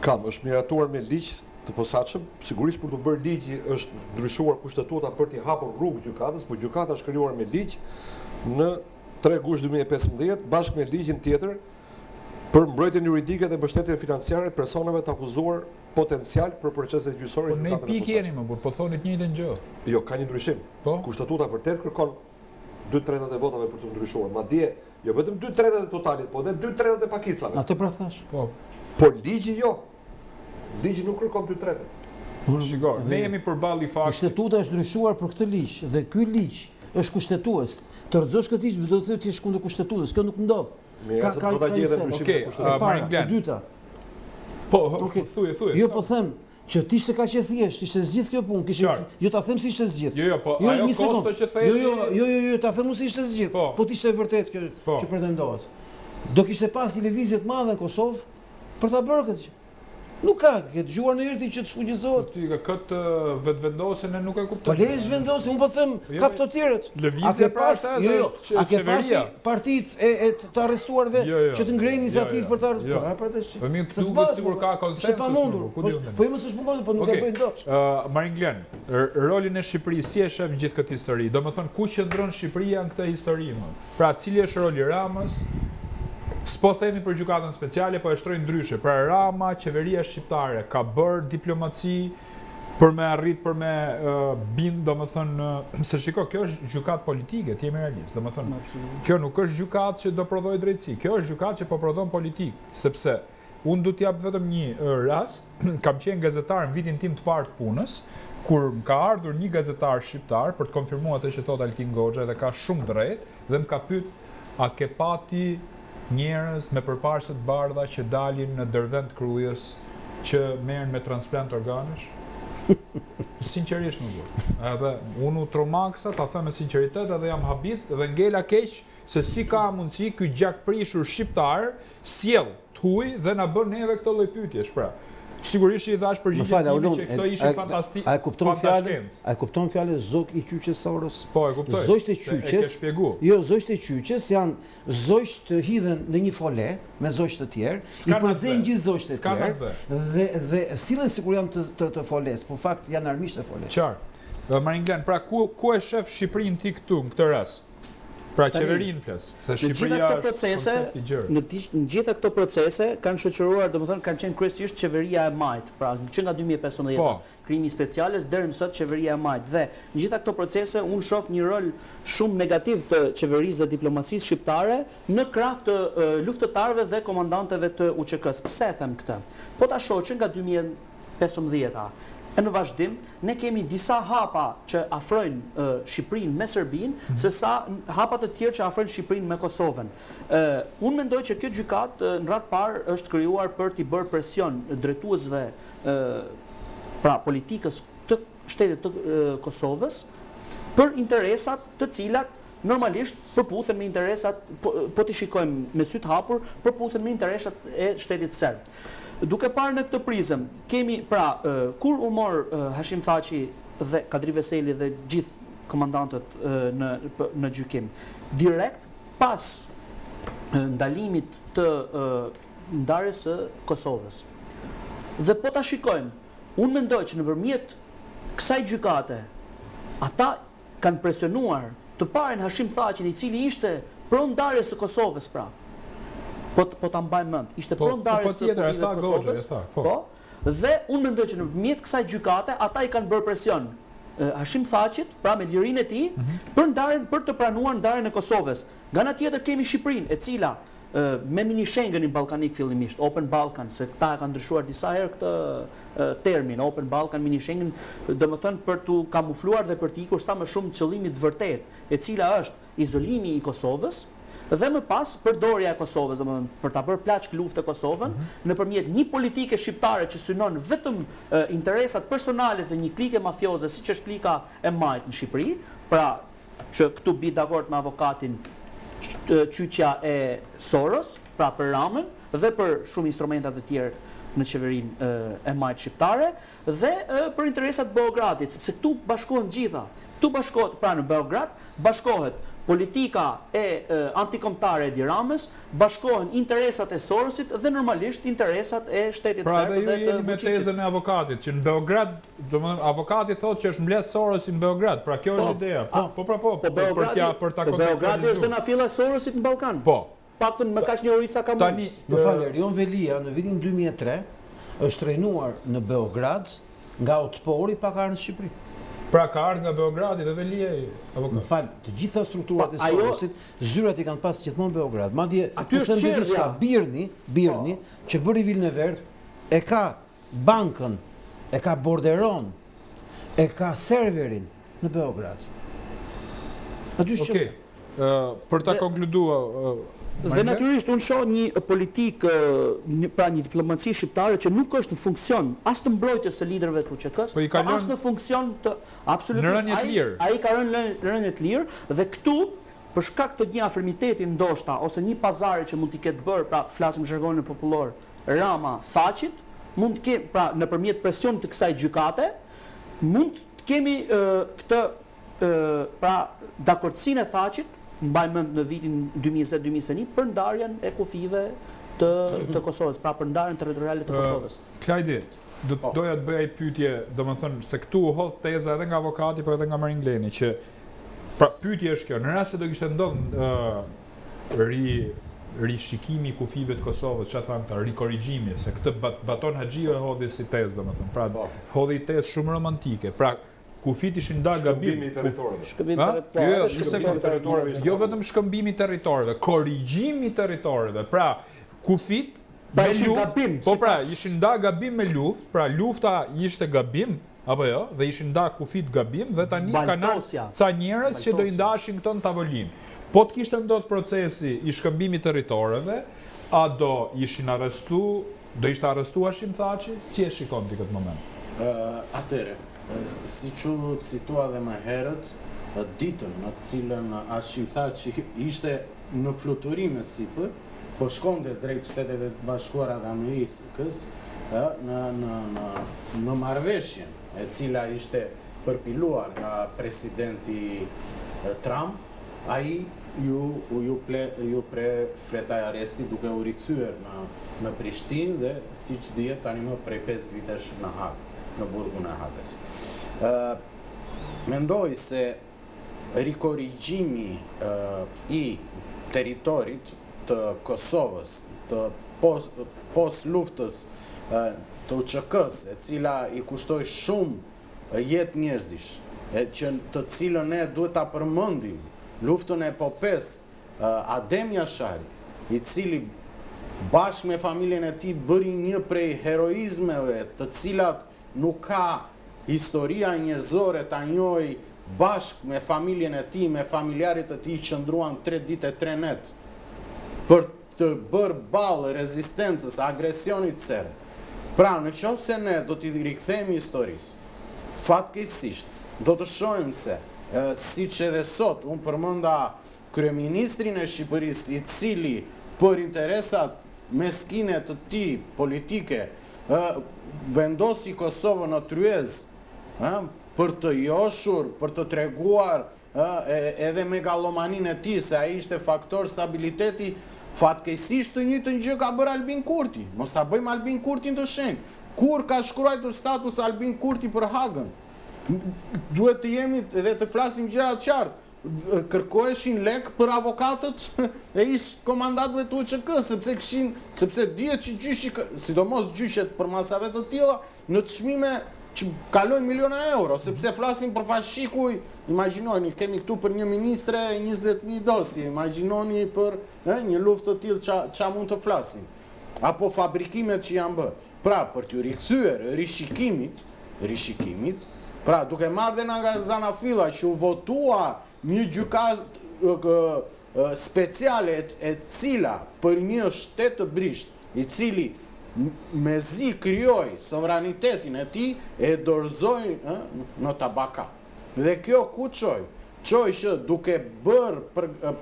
Speaker 5: Kam, është miratuar me ligj të posaçëm, sigurisht për të bërë ligji është ndryshuar kushtetuta për t'i hapur rrugë gjykatës, por gjykata është krijuar me ligj në 3 gusht 2015 bashkë me ligjin tjetër për mbrojtjen juridike dhe mbështetjen financiare të personave të akuzuar potencial për procese gjyqësore.
Speaker 1: Po ne pikë jeni më, po thoni të njëjtën gjë.
Speaker 5: Jo, ka një ndryshim.
Speaker 1: Po?
Speaker 5: Kushtetuta vërtet kërkon 2/3 e votave për të ndryshuar. Madje jo vetëm 2/3 e totalit, po edhe 2/3 e pakicave.
Speaker 4: Atë pra thash.
Speaker 1: Po.
Speaker 5: Por ligji jo. Ligji nuk kërkon 2/3.
Speaker 1: Shiko, ne jemi përballë i faktit.
Speaker 4: Kushtetuta është ndryshuar për këtë ligj dhe ky ligj është kushtetues. Të rrëzosh këtë ligj do të thotë ti je kundër kushtetues. Kjo nuk ndodh.
Speaker 5: Do ta gjejë ndryshimin e kushtetues.
Speaker 1: Marin Glen.
Speaker 4: E dyta.
Speaker 1: Po, thuaj.
Speaker 4: Jo po them që ti ishte kaq e thjesht, ishte zgjidh kjo punë, jo ta them si ishte zgjidh.
Speaker 1: Jo, po ajo kosto që thej.
Speaker 4: Jo, ta them si ishte zgjidh. Po ti ishte vërtet kjo që pretendohet. Do kishte pas një lëvizje të madhe në Kosovë për ta bërë këtë. Nuk ka, ke dëgjuar në herë që të shfuqizohet.
Speaker 1: Ti këtë vetvendosjen e nuk e kuptoj.
Speaker 4: Po lesh vendosin, unë po them ka të tjerët.
Speaker 1: Lëvizja pra sa është
Speaker 4: a ke pasi partitë e të arrestuarve që të ngrenin iniciativë për ta.
Speaker 1: Po mirë, këtu sigur ka konsensus.
Speaker 4: Po jo mos është mundur, po nuk e bëjnë dot.
Speaker 1: Marin Glen, rolin e Shqipërisë si e shef në gjithë këtë histori? Domethënë ku qëndron Shqipëria në këtë histori më? Pra cili është roli Ramës? S'po themi për gjykatën speciale, po e shtrojnë ndryshe. Pra Rama, qeveria shqiptare, ka bërë diplomaci për me arrit, për me bind, domethënë, se shiko, kjo është gjykatë politike, ti jemi realist, domethënë, kjo nuk është gjykatë që do prodhoj drejtësi, kjo është gjykatë që po prodhon politikë, sepse unë du t'jap vetëm një rast, kam qenë gazetar në vitin tim të parë të punës, kur më ka ardhur një gazetar shqiptar për të konfirmuar atë që thot Altin Goxha dhe ka shumë drejt, dhe më ka pyet, a ke pati njerëz me përparëse të bardha që dalin në Dervend Krujës që merren me transplant organesh? Sinqerisht nuk do. Edhe unë u tromaksa, ta them me sinqeritet, edhe jam habit dhe ngela keq se si ka mundësi ky gjakprishur shqiptar sjell t'huj dhe na bën neve këto lloj pyetjesh, pra. Sigurisht i thash përgjigjen time që këto ishin fantastike.
Speaker 4: A e kupton fjalën zog i qyqes Soros?
Speaker 1: Po, e kuptoj.
Speaker 4: Zogjt e qyqes. Jo, zogjt e qyqes janë zogj të hidhen në një fole me zogj të tjerë, i përzejnë gjithë zogjt e tjerë dhe sillen sikur janë të foles, po fakt janë armiqtë e foles.
Speaker 1: Qartë. Marin Glen, pra ku e shef Shqipërinë ti këtu në këtë rast? Pra qeverinë flas, se Shqipëria është koncept i gjerë.
Speaker 2: Në gjitha këto procese kanë shoqëruar, domethënë kanë qenë kryesisht qeveria e majt, pra që nga 2015 krimi speciales deri më sot qeveria e majt. Dhe në gjitha këto procese unë shoh një rol shumë negativ të qeverisë dhe diplomacisë shqiptare në krah të luftëtarëve dhe komandantëve të UÇK-s. Pse e them këtë? Po ta shoh që nga 2015-a e në vazhdim, ne kemi disa hapa që afrojnë Shqipërinë me Serbinë, se sa hapa të tjerë që afrojnë Shqipërinë me Kosovën. Unë mendoj që kjo gjykatë në radhë parë është krijuar për t'i bërë presion drejtuesve pra politikës të shtetit të Kosovës për interesat të cilat normalisht përputhen me interesat, po t'i shikojmë me sy të hapur, përputhen me interesat e shtetit serb. Duke parë në këtë prizëm, kemi pra, kur u mor Hashim Thaçi dhe Kadri Veseli dhe gjithë komandantët në gjykim, direkt pas ndalimit të ndarjes së Kosovës. Dhe po ta shikojmë, unë mendoj që nëpërmjet kësaj gjykate, ata kanë presionuar të parin Hashim Thaçin, i cili ishte pronë ndarjes së Kosovës, pra. Po ta mbaj mend, ishte pronë ndarjes së Kosovës. Po. Dhe unë mendoj që nëpërmjet kësaj gjykate ata i kanë bërë presion Hashim Thaçit, pra me lirinë e tij, për të pranuar ndarjen e Kosovës. Nga ana tjetër kemi Shqipërinë, e cila me mini Schengenin ballkanik fillimisht, Open Balkan, se këta e kanë ndryshuar disa herë këtë termin, Open Balkan, mini Schengen, domethënë për të kamufluar dhe për të ikur sa më shumë qëllimit vërtet, e cila është izolimi i Kosovës dhe më pas përdorja e Kosovës, domethënë për ta bërë plaçk luftë Kosovën nëpërmjet një politike shqiptare që synon vetëm interesat personale të një klike mafioze, siç është klika e Majt në Shqipëri, pra që këtu bi dakord me avokatin qyqja e Soros, pra për Ramën dhe për shumë instrumentat e tjerë në qeverinë e Majt shqiptare dhe për interesat Beogradit, sepse këtu bashkohen gjitha. Këtu bashkohet, pra në Beograd, bashkohet politika e antikombëtare e Edi Ramës, bashkohen interesat e Sorosit dhe normalisht interesat e shtetit
Speaker 1: Pra
Speaker 2: serb
Speaker 1: dhe ju
Speaker 2: dhe
Speaker 1: jeni me tezën e avokatit, që në Beograd, domethënë avokati thotë që është mbledh Sorosi në Beograd, pra kjo është ideja. Për ta
Speaker 2: kontekstualizuar. Beogradi është zona filla e Sorosit në Ballkan.
Speaker 1: Po.
Speaker 2: Paktën më kaq njohuri sa ka
Speaker 1: tani.
Speaker 4: Më falë, Rion Velia në vitin 2003 është trajnuar në Beograd nga Otpori pa ka ardhur në Shqipëri.
Speaker 1: Pra ka ardhur nga Beogradi dhe Velia avokat.
Speaker 4: Më falë, të gjitha strukturat e Sorosit, zyrat i kanë pas gjithmonë Beograd. Madje
Speaker 2: aty është
Speaker 4: diçka Birni, që bëri Vilën e Verdh, e ka bankën, e ka borderon, e ka serverin në Beograd. Aty është.
Speaker 1: Okej. Për ta konkluduar
Speaker 2: dhe natyrisht unë shoh një politikë, pra një diplomaci shqiptare që nuk është në funksion as të mbrojtjes së liderëve të UÇK-s, as në funksion të absolutisht
Speaker 1: në rënje të lirë.
Speaker 2: Ai ka rënë në rënje të lirë dhe këtu për shkak të një afrimiteti ndoshta ose një pazari që mund t'i ketë bërë, pra flasim zhargonin popullor, Rama Thaçit, mund të kemi, pra nëpërmjet presionit të kësaj gjykate, mund të kemi këtë pra dakordsinë e Thaçit, mbaj mend në vitin 2020-2021 për ndarjen e kufive të Kosovës, pra për ndarjen territoriale të Kosovës.
Speaker 1: Klajdi, doja të bëja një pyetje, domethënë se këtu u hodh teza edhe nga avokati por edhe nga Marin Gleni që pra pyetja është kjo, në rast se do kishte ndodhur rishikimi i kufive të Kosovës, çfarë thanë këta, rikorrigjimi, se këtë Baton Haxhiu e hodhi si tezë domethënë, pra hodhi tezë shumë romantike. Pra kufit ishin ndarë gabim. Jo vetëm shkëmbimi i territorëve, korrigjimi i territorëve. Pra, kufit me luftë, po pra, ishin ndarë gabim me luftë, pra lufta ishte gabim, apo jo, dhe ishin ndarë kufit gabim dhe tani kanë ca njerëz që do i ndashin këto në tavolinë. Po të kishte ndodhur procesi i shkëmbimit të territorëve, a do ishin do ishte arrestuar Thaçi? Si e shikon ti këtë moment?
Speaker 3: Atëre, si që citua dhe më herët, ditën në cilën Hashim Thaçi ishte në fluturime sipër, po shkonte drejt Shteteve të Bashkuara të Amerikës në marrëveshjen e cila ishte përpiluar nga presidenti Trump, ai ju fletaj aresti duke u rikthyer në Prishtinë dhe siç dihet tani më prej 5 vitesh në Hagë, në burgun e Hagës. Mendoj se rikorrigjimi i territorit të Kosovës, të pos luftës të UÇK-s, e cila i kushtoi shumë jetë njerëzish, të cilën ne duhet ta përmendim, luftën e popes Adem Jashari, i cili bashkë me familjen e tij bëri një prej heroizmeve të cilat nuk ka historia njerëzore ta njohë, bashkë me familjen e tij, me familjarët e tij që ndruan 3 ditë e 3 net për të bërë ballë rezistencës, agresionit serb. Pra, në qoftë se ne do t'i rikthehemi historisë, fatkeqësisht do të shohim se siç edhe sot unë përmenda kryeministrin e Shqipërisë, i cili për interesat meskine të tij politike vendosi Kosovën në tryez për të joshur, për të treguar edhe megalomanin e tij se ai ishte faktor stabiliteti. Fatkeqësisht të njëjtën gjë ka bërë Albin Kurti. Mos ta bëjmë Albin Kurtin të shenjtë. Kur ka shkruar status Albin Kurti për Hagën? Duhet të jemi edhe të flasim gjëra të qartë. Kërkoheshin lek për avokatët e ish komandatëve të UÇK-s, sepse dihet që gjyshi, sidomos gjyqet për masave të tilla, në çmime që kalojnë miliona euro, sepse flasim për fashikuj, imagjinoni, kemi këtu për një ministre 20.000 dosje, imagjinoni për një luftë të tillë qa mund të flasim. Apo fabrikimet që janë bërë. Pra, për t'ju rikthyer rishikimit, pra, duke marrë dhe nga Zanafilla që u votua një gjykatë speciale e cila për një shtet të brisht, i cili mezi krijoi sovranitetin e tij e dorëzoi në tabaka. Dhe kjo ku çoi? Çoi që duke bërë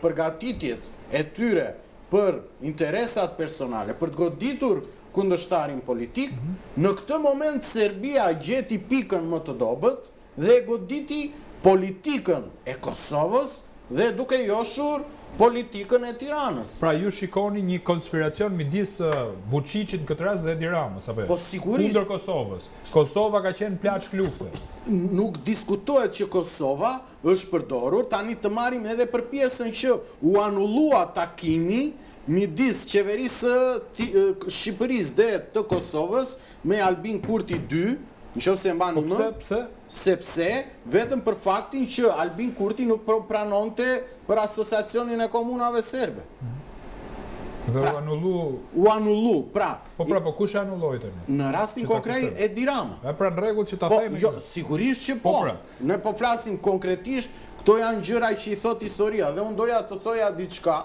Speaker 3: përgatitjet e tyre për interesat personale, për të goditur kundërshtarin politik, në këtë moment Serbia gjeti pikën më të dobët dhe goditi politikën e Kosovës dhe duke joshur politikën e Tiranës.
Speaker 1: Pra ju shikoni një konspiracion midis Vučićit në këtë rast dhe Edi Ramës, apo?
Speaker 3: Po sigurisht.
Speaker 1: Kundër Kosovës. Kosova ka qenë plaçk lufte.
Speaker 3: Nuk diskutohet që Kosova është përdorur, tani të marrim edhe për pjesën që u anullua takimi midis qeverisë Shqipërisë dhe të Kosovës me Albin Kurti 2, nëse mbani më.
Speaker 1: Pse?
Speaker 3: Sepse vetëm për faktin që Albin Kurti nuk pranonte për asociacionin e komunave serbe.
Speaker 1: Dhe
Speaker 3: u anullu, pra.
Speaker 1: Po kush e anulloi tani?
Speaker 3: Në rastin konkret Edi Rama.
Speaker 1: Pra në rregull që ta themi.
Speaker 3: Jo, sigurisht që po. Ne po flasim konkretisht, këto janë gjëra që i thot historia dhe unë doja të thoja diçka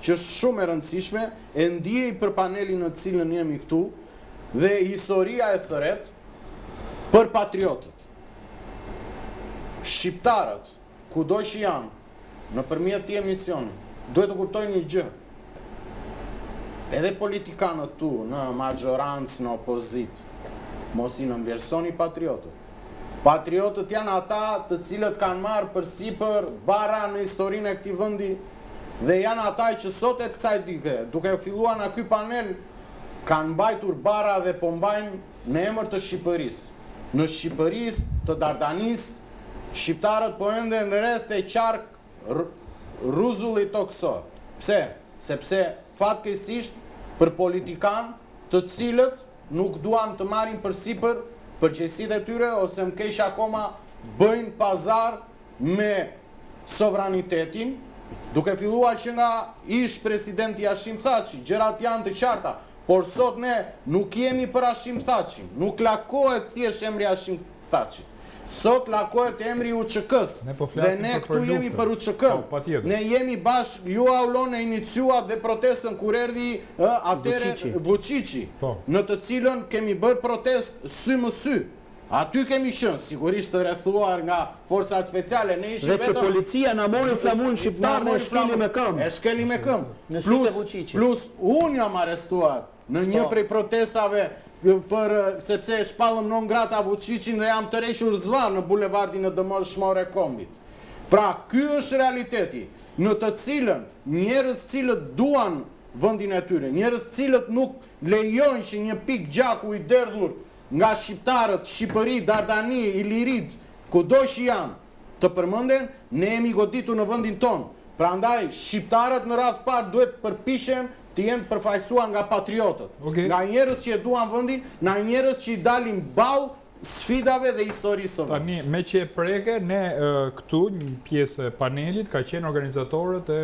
Speaker 3: që është shumë e rëndësishme, e ndjej për panelin në cilën jemi këtu dhe historia e thret për patriotët. Shqiptarët, kudo që janë, nëpërmjet këtij emisioni, duhet të kuptojnë një gjë. Edhe politikanët tu, në majorancë, në opozit, mos i nënvlerësoni patriotët. Patriotët janë ata të cilët kanë marrë përsipër bara në historinë e këtij vendi dhe janë ata që sot e kësaj dike, duke filluar në ky panel, kanë mbajtur bara dhe po mbajnë në emër të Shqipërisë. Në Shqipërisë të Dardanisë, shqiptarët po enden rreth e qark rruzullit toksor. Pse? Sepse fatkeqësisht për politikan të cilët nuk duan të marrin përsipër përgjegjësitë e tyre ose më keq akoma bëjnë pazar me sovranitetin, duke filluar që nga ish presidenti Hashim Thaçi, gjërat janë të qarta, por sot ne nuk jemi për Hashim Thaçin, nuk lakohet thjesht emri Hashim Thaçi. Sot lakohet emri UÇK-s dhe ne këtu jemi për UÇK. Ne jemi bashkë, ju aulon e iniciuat dhe protestën kur erdhi atere Vučići, në të cilën kemi bërë protest sy më sy. Aty kemi qenë, sigurisht të rrethuar nga forcat speciale, ne ishim
Speaker 2: vetëm... Dhe që policia na mori flamurin shqiptar me shkeli me këmbë.
Speaker 3: E shkeli me këmbë. Plus unë jam arrestuar në një prej protestave sepse e shpallëm non grata Vučićin dhe jam tërhequr zvar në bulevardin e dëmshmore kombit. Pra, ky është realiteti, në të cilën njerëz cilët duan vendin e tyre, njerëz cilët nuk lejojnë që një pik gjaku i derdhur nga shqiptarët, Shqipëri, Dardani, Ilirit, kudo që janë, të përmenden, ne jemi goditur në vendin tonë. Prandaj, shqiptarët në radhë parë duhet përpishen të jenë të përfaqësuar nga patriotët. Nga njerëz që e duan vendin, nga njerëz që i dalin ballë sfidave dhe historisë.
Speaker 1: Tani, me që e preke, ne këtu, një pjesë e panelit, ka qenë organizatorët e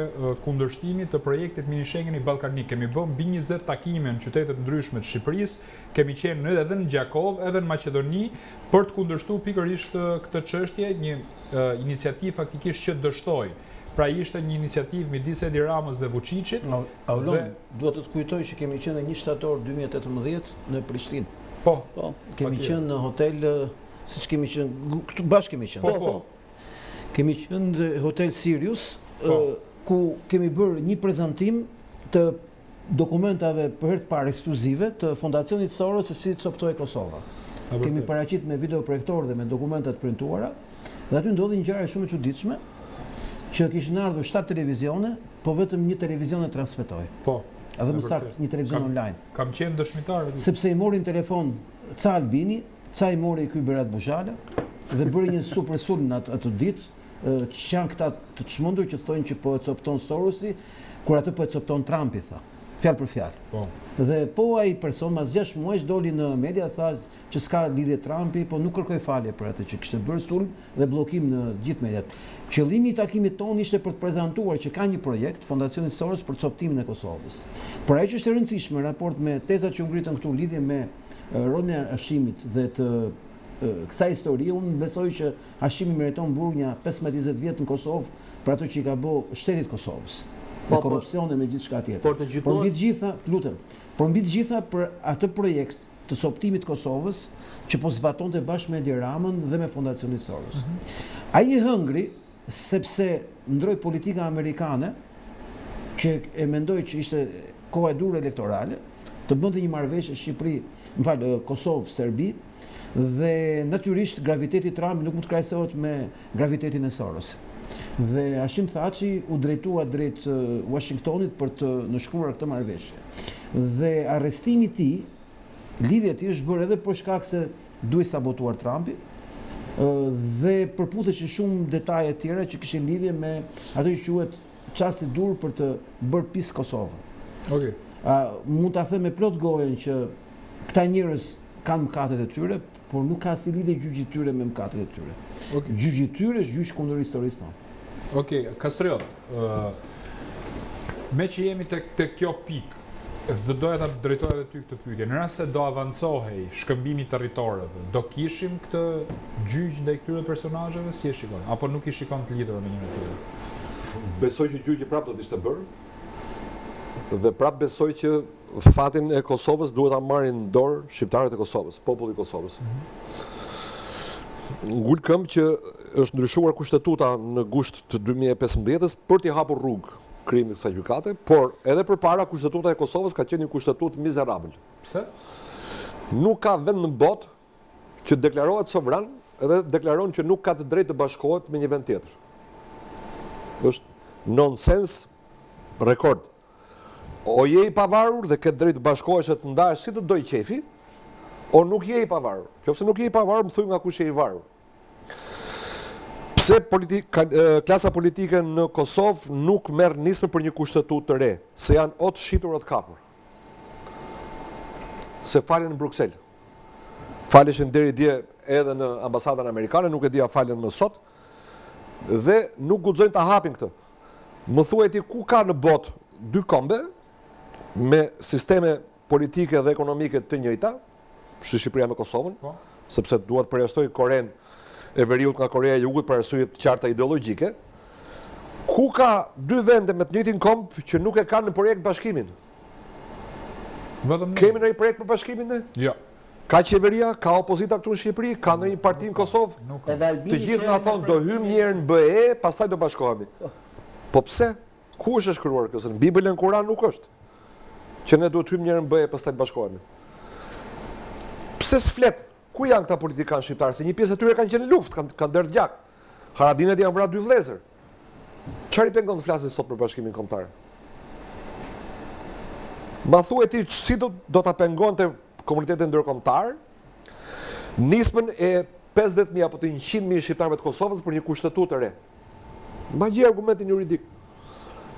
Speaker 1: kundërshtimit të projektit Mini Schengeni Ballkanik. Kemi bëm mbi 20 takime në qytetet ndryshme të Shqipërisë, kemi qenë edhe në Gjakov, edhe në Maqedoni, për të kundërshtuar pikërisht këtë çështje, një iniciativë faktikisht që dështoi. Pra ishte një iniciativë midis Edi Ramës dhe Vučićit.
Speaker 4: Aulon, duhet të kujtoj që kemi qenë 1 shtator 2018 në Prishtinë.
Speaker 1: Po.
Speaker 4: Kemi qenë në hotel, siç kemi qenë, këtu bashkë kemi qenë.
Speaker 1: Po.
Speaker 4: Kemi qenë në hotel Sirius, ku kemi bërë një prezantim të dokumentave për herë të parë ekskluzive të Fondacionit Soros se si coptoi Kosova. Kemi paraqit me videoprojektor dhe me dokumentat printuara, dhe aty ndodhi një ngjarje shumë e çuditshme, që kishin ardhur 7 televizione, po vetëm një televizion e transmetoi.
Speaker 1: Po.
Speaker 4: Edhe më saktë një televizion online.
Speaker 1: Kam qenë dëshmitar.
Speaker 4: Sepse i morin telefon ca Albini, ca i mori ky Berat Buzhala dhe bëri një super sulm atë ditë, që janë këta të çmendur që thonë që po e copton Sorosi, kur atë po e copton Trumpi, tha. fjalë për fjalë.
Speaker 1: Po.
Speaker 4: Dhe po ai person mas 6 muajsh doli në media tha që s'ka lidhje Trumpi, po nuk kërkoi falje për atë që kishte bërë sulm dhe bllokim në gjithë mediat. Qëllimi i takimit tonë ishte për të prezantuar që ka një projekt Fondacioni Soros për coptimin e Kosovës. Por ajo që është e rëndësishme në raport me tezat që u ngritën këtu lidhje me rolin e Hashimit dhe të kësaj historie, unë besoj që Hashimi meriton burg një 15-20 vjet në Kosovë për ato që i ka bërë shtetit Kosovës. Me korrupsion dhe me gjithçka tjetër. Por mbi të gjitha, lutem, por mbi të gjitha për atë projekt të coptimit Kosovës që po zbatonte bashkë me Edi Ramën dhe me Fondacionin Soros. Ai i hëngri sepse ndroi politika amerikane që e mendoi që ishte koha e durë elektorale, të bënte një marrëveshje Kosovë-Serbi dhe natyrisht graviteti i Trumpit nuk mund të krahësohet me gravitetin e Soros. Dhe Hashim Thaçi u drejtua drejt Washingtonit për të nënshkruar këtë marrëveshje. Dhe arrestimi i tij, lidhja e tij është bërë edhe për shkak se duhej sabotuar Trumpi dhe përputhet që shumë detaje të tjera që kishin lidhje me ato që quhet çasti dur për të bërë pis Kosovën.
Speaker 1: Okej.
Speaker 4: Mund ta them me plot gojen që këta njerëz kanë mëkatet e tyre, por nuk ka asnjë lidhje gjyqi i tyre me mëkatet e tyre.
Speaker 1: Okej.
Speaker 4: Gjyqi i tyre është gjyq kundër historisë tonë.
Speaker 1: Okej, Kastriot, me që jemi te kjo pikë, dhe doja ta drejtoja edhe ty këtë pyetje. Në rast se do avancohej shkëmbimi i territoreve, do kishim këtë gjyq ndaj këtyre personazheve, si e shikon? Apo nuk i shikon të lidhur me njëri tjetrin?
Speaker 5: Besoj që gjyqi prapë do të ishte bërë. Dhe prapë besoj që fatin e Kosovës duhet ta marrin në dorë shqiptarët e Kosovës, populli i Kosovës. Ngul këmbë që është ndryshuar kushtetuta në gusht të 2015-s për t'i hapur rrugë krijimit të kësaj gjykate, por edhe përpara kushtetuta e Kosovës ka qenë një kushtetutë mizerabël.
Speaker 1: Pse?
Speaker 5: Nuk ka vend në botë që deklarohet sovran edhe deklaron që nuk ka të drejtë të bashkohet me një vend tjetër. Është nonsens rekord. O je i pavarur dhe ke drejtë të bashkohesh e të ndahesh si të doj qefi, o nuk je i pavarur. Nëse nuk je i pavarur, më thuaj nga kush je i varur. Pse klasa politike në Kosovë nuk merr nismë për një kushtetutë të re, se janë o të shitur o të kapur. Se falen në Bruksel. Faleshin deri dje edhe në ambasadën amerikane, nuk e dia falen më sot, dhe nuk guxojnë ta hapin këtë. Më thuaj ti ku ka në botë dy kombe me sisteme politike dhe ekonomike të njëjta, Shqipëria me Kosovën, sepse duhet përjashtoj Korenë e Veriut nga Korea e Jugut për arsye të qarta ideologjike. Ku ka dy vende me të njëjtin komb që nuk e kanë në projekt bashkimin? Kemi ndonjë projekt për bashkimin ne?
Speaker 1: Jo.
Speaker 5: Ka qeveria, ka opozita këtu në Shqipëri, ka ndonjë parti në Kosovë? Të gjithë na thonë do hyjmë një herë në BE, pastaj do bashkohemi. Po pse? Ku është shkruar kjo? Në Bibël e në Kur'an nuk është. Që ne duhet hyjmë një herë në BE, pastaj të bashkohemi. Pse s'flet? Ku janë këta politikanë shqiptarë? Se një pjesë e tyre kanë qenë në luftë, kanë derdhë gjak. Haradinet janë vrarë 2 vëllezër. Çfarë i pengon të flasin sot për bashkimin kombëtar? Ma thuaj ti si do ta pengonte komunitetin ndërkombëtar nismën e 50.000 apo të 100.000 shqiptarëve të Kosovës për një kushtetutë të re. Ma gjej argumentin juridik.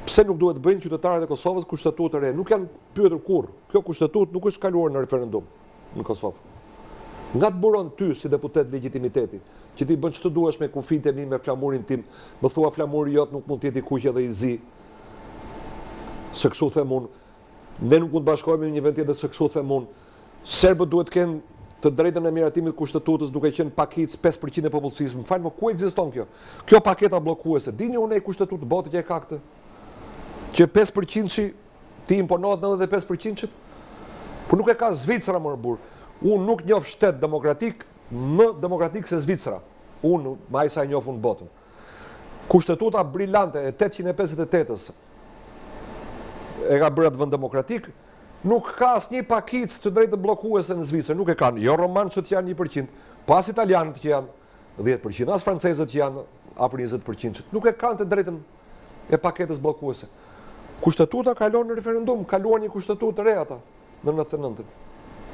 Speaker 5: Pse nuk duhet bëjnë qytetarët e Kosovës kushtetutë të re? Nuk janë pyetur kurrë. Kjo kushtetutë nuk është kaluar në referendum në Kosovë. Nga të buron ty si deputet legitimiteti, që ti bën ç'të duash me kufijtë e mi, me flamurin tim, më thua flamuri jot nuk mund të jetë i kuq edhe i zi. Se kështu them unë, ne nuk mund të bashkohemi në një vend tjetër se kështu them unë. Serbët duhet të kenë të drejtën e miratimit të kushtetutës duke qenë pakic 5% e popullsisë. Më fal, më ku ekziston kjo? Kjo paketa bllokuese. Dini unë kushtetutë të botë që e ka këtë? Që 5% ti imponohet 95%? Por nuk e ka Zvicra më burr. Unë nuk njoh shtet demokratik më demokratik se Zvicra. Unë më ai sa e njoh unë botën. Kushtetuta brillante e 858-s e ka bërë atë vend demokratik, nuk ka asnjë pakic të drejtë bllokuese në Zvicër, nuk e kanë. Jo romançët që janë 1%, pas italianët që janë 10%, as francezët që janë afër 20%, nuk e kanë të drejtën e paketës bllokuese. Kushtetuta kalon në referendum, kaluan një kushtetutë të re ata në 99-ën.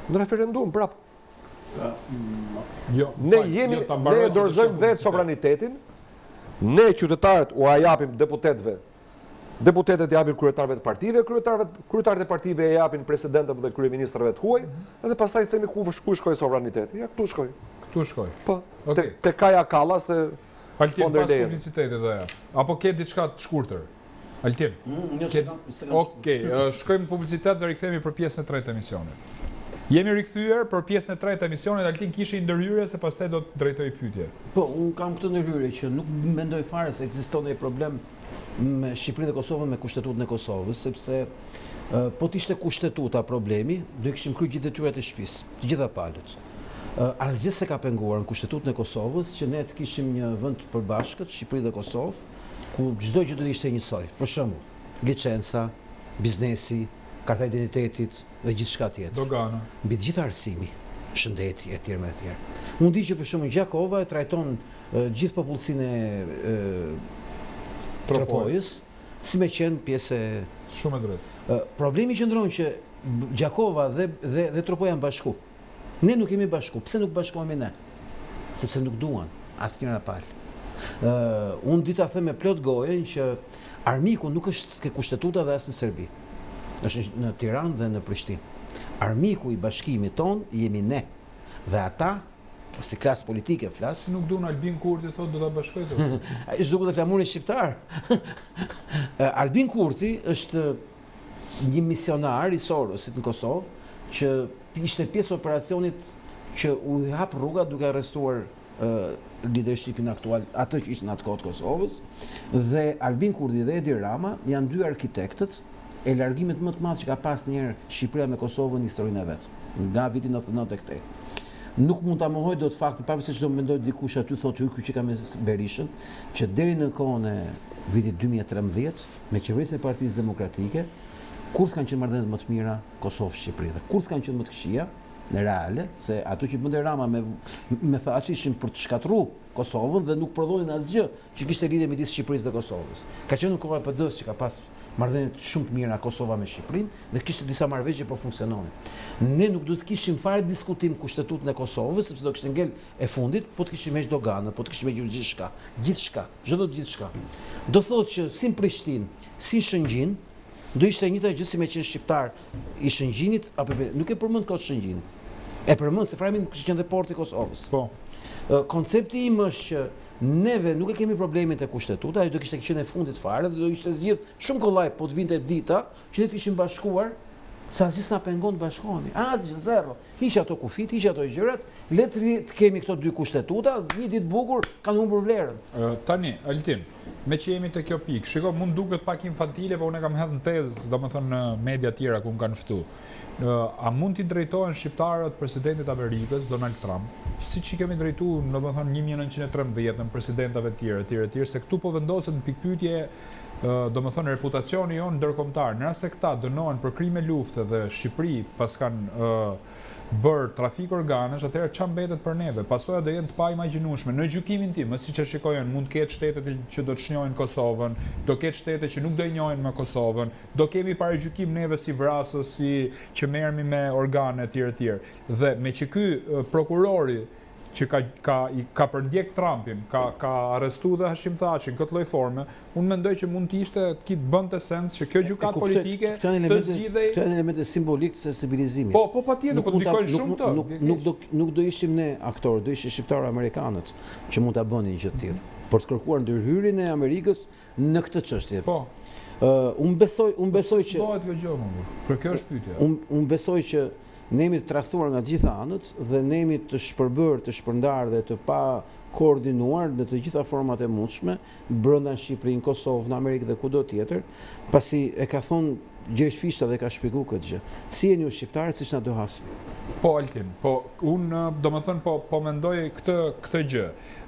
Speaker 5: Në referendum, prapë. Ne dorëzojmë vetë sovranitetin, ne qytetarët u japim deputetëve Deputetët japin kryetarëve të partive, kryetarët e partive e japin presidentëve dhe kryeministrave të huaj, edhe pastaj themi ku shkoi sovraniteti. Ja, këtu shkoi.
Speaker 1: Këtu shkoj.
Speaker 5: Po.
Speaker 1: Okej.
Speaker 5: Te Kaja Kallas dhe
Speaker 1: Altin,
Speaker 5: von der
Speaker 1: pas
Speaker 5: Leyen.
Speaker 1: publicitetit dhe ja. Apo ke diçka të shkurtër? Altin. Okej, shkojmë në publicitet dhe rikthehemi për pjesën e tretë të emisionit. Jemi rikthyer për pjesën e tretë të emisionit. Altin kishi ndërhyrje se pastaj do të drejtoj pyetje.
Speaker 4: Po, unë kam këtë ndërhyrje që nuk mendoj fare se ekziston një problem me Shqipërinë dhe Kosovën me kushtetutën e Kosovës, sepse po t'ishte kushtetuta problemi, do i kishim kryer gjithë detyrat e shtëpisë, të gjitha palët. Asgjë se ka penguar në kushtetutën e Kosovës që ne të kishim një vend të përbashkët, Shqipëri dhe Kosovë, ku çdo gjë do të ishte njësoj. Për shembull, licenca, biznesi, karta identitetit dhe gjithçka tjetër.
Speaker 1: Dogana.
Speaker 4: Mbi të gjitha arsimi, shëndeti etj. Unë di që për shembull Gjakova e trajton gjithë popullsinë e Tropojës si me qenë pjesë
Speaker 1: Shumë e drejtë.
Speaker 4: problemi qëndron që Gjakova dhe Tropoja janë bashku. Ne nuk jemi bashku. Pse nuk bashkohemi ne? Sepse nuk duan asnjëra palë. Unë di ta them me plot gojen që armiku nuk është ke kushtetuta dhe as në Serbi. Është në Tiranë dhe në Prishtinë. Armiku i bashkimit ton jemi ne. Dhe ata, si klasë politike flas,
Speaker 1: Nuk duan Albin Kurti thotë do ta bashkoj të.
Speaker 4: ai është duke të flamurin shqiptar. Albin Kurti është një misionar i Sorosit në Kosovë që ishte pjesë operacionit që u hap rruga duke arrestuar leadershipin aktual, atë që ishte në atë kohë të Kosovës, dhe Albin Kurti dhe Edi Rama janë dy arkitektët e largimit më të madh që ka pas njëherë Shqipëria me Kosovën në historinë e vet, nga viti 99 e këtej. Nuk mund ta mohoj dot faktin, pavarësisht çdo mendoj dikush aty thotë ky që ka me Berishën, që deri në kohën e vitit 2013 me qeverisin e Partisë Demokratike, kur s'kan qenë marrëdhënie më të mira Kosovë-Shqipëri dhe kur s'kan qenë më të këqija në reale, se ato që bënte Rama me thaçi ishin për të shkatruar Kosovën dhe nuk prodhonin asgjë që kishte lidhje midis Shqipërisë dhe Kosovës. Ka qenë në kohë e PD-s që ka pas marrëdhënie shumë të mira Kosova me Shqipërinë dhe kishte disa marrëveshje po funksiononin. Ne nuk do të kishim fare diskutim kushtetutën e Kosovës, sepse do kishte ngel e fundit, po të kishim heq doganë, po të kishim hequr gjithçka, çdo gjithçka. Do thotë që si në Prishtinë, si në Shëngjin, do ishte njëta gjë si me qenë shqiptar i Shëngjinit, apo nuk e përmend kot Shëngjin. E përmend se framin kishte qenë dhe porti i Kosovës.
Speaker 1: Po.
Speaker 4: Koncepti im është që neve nuk e kemi problemet e kushtetuta, ajo do kishte qenë e fundit fare dhe do ishte zgjidh shumë kollaj po të vinte dita që ne të kishim bashkuar, sa asgjë s'na pengon të bashkohemi. Asgjë, zero. Hiq ato kufit, hiq ato gjërat, le të kemi këto dy kushtetuta, një ditë bukur kanë humbur vlerën.
Speaker 1: Tani, Altin, me që jemi të kjo pikë, shiko, mund duket pak infantile, po unë e kam hedhë në tezë, domethënë në media tjera ku më kanë ftu. A mund t'i drejtohen shqiptarët presidentit Amerikës, Donald Trump, siç i kemi drejtuar domethënë 1913 në presidentave të tjerë, se këtu po vendoset në pikpyetje domethënë reputacioni jonë ndërkombëtar. Në rast se këta dënohen për krime lufte dhe Shqipëri pas kanë bërë trafik organesh, atëherë ç'a mbetet për neve? Pasojat do jenë të paimagjinueshme. Në gjykimin tim, siç e shikojnë, mund të ketë shtetet që do të shnjojnë Kosovën, do ketë shtete që nuk do i njohin me Kosovën, do kemi paragjykim neve si vrasës, si që merremi me organe etj. Dhe me që ky prokurori që ka përndjek Trumpin, ka arrestu dhe Hashim Thaqin këtë lloj forme, unë mendoj që mund të ishte të bënte sens që kjo gjykatë politike të zgjidhej.
Speaker 4: Këto janë elemente simbolik të sensibilizimit.
Speaker 1: Po patjetër, po ndikojnë shumë të.
Speaker 4: Nuk do ishim ne aktorë, do ishin shqiptarë amerikanët që mund ta bënin gjë të tillë për të kërkuar ndërhyrjen e Amerikës në këtë çështje.
Speaker 1: Po.
Speaker 4: Unë besoj që
Speaker 1: bëhet kjo gjë më. Për kjo është pyetja.
Speaker 4: Unë besoj që ne jemi të tradhtuar nga gjitha anët dhe ne jemi të shpërbërë, të shpërndarë dhe të pa koordinuar në të gjitha format e mundshme brenda Shqipërinë, Kosovë, në Amerikë dhe kudo tjetër, pasi e ka thonë Gjergj Fishta dhe ka shpjeguar këtë gjë. Si jeni ju shqiptarët siç na do hasmi.
Speaker 1: Po Altin, po unë domethënë po mendoj këtë gjë.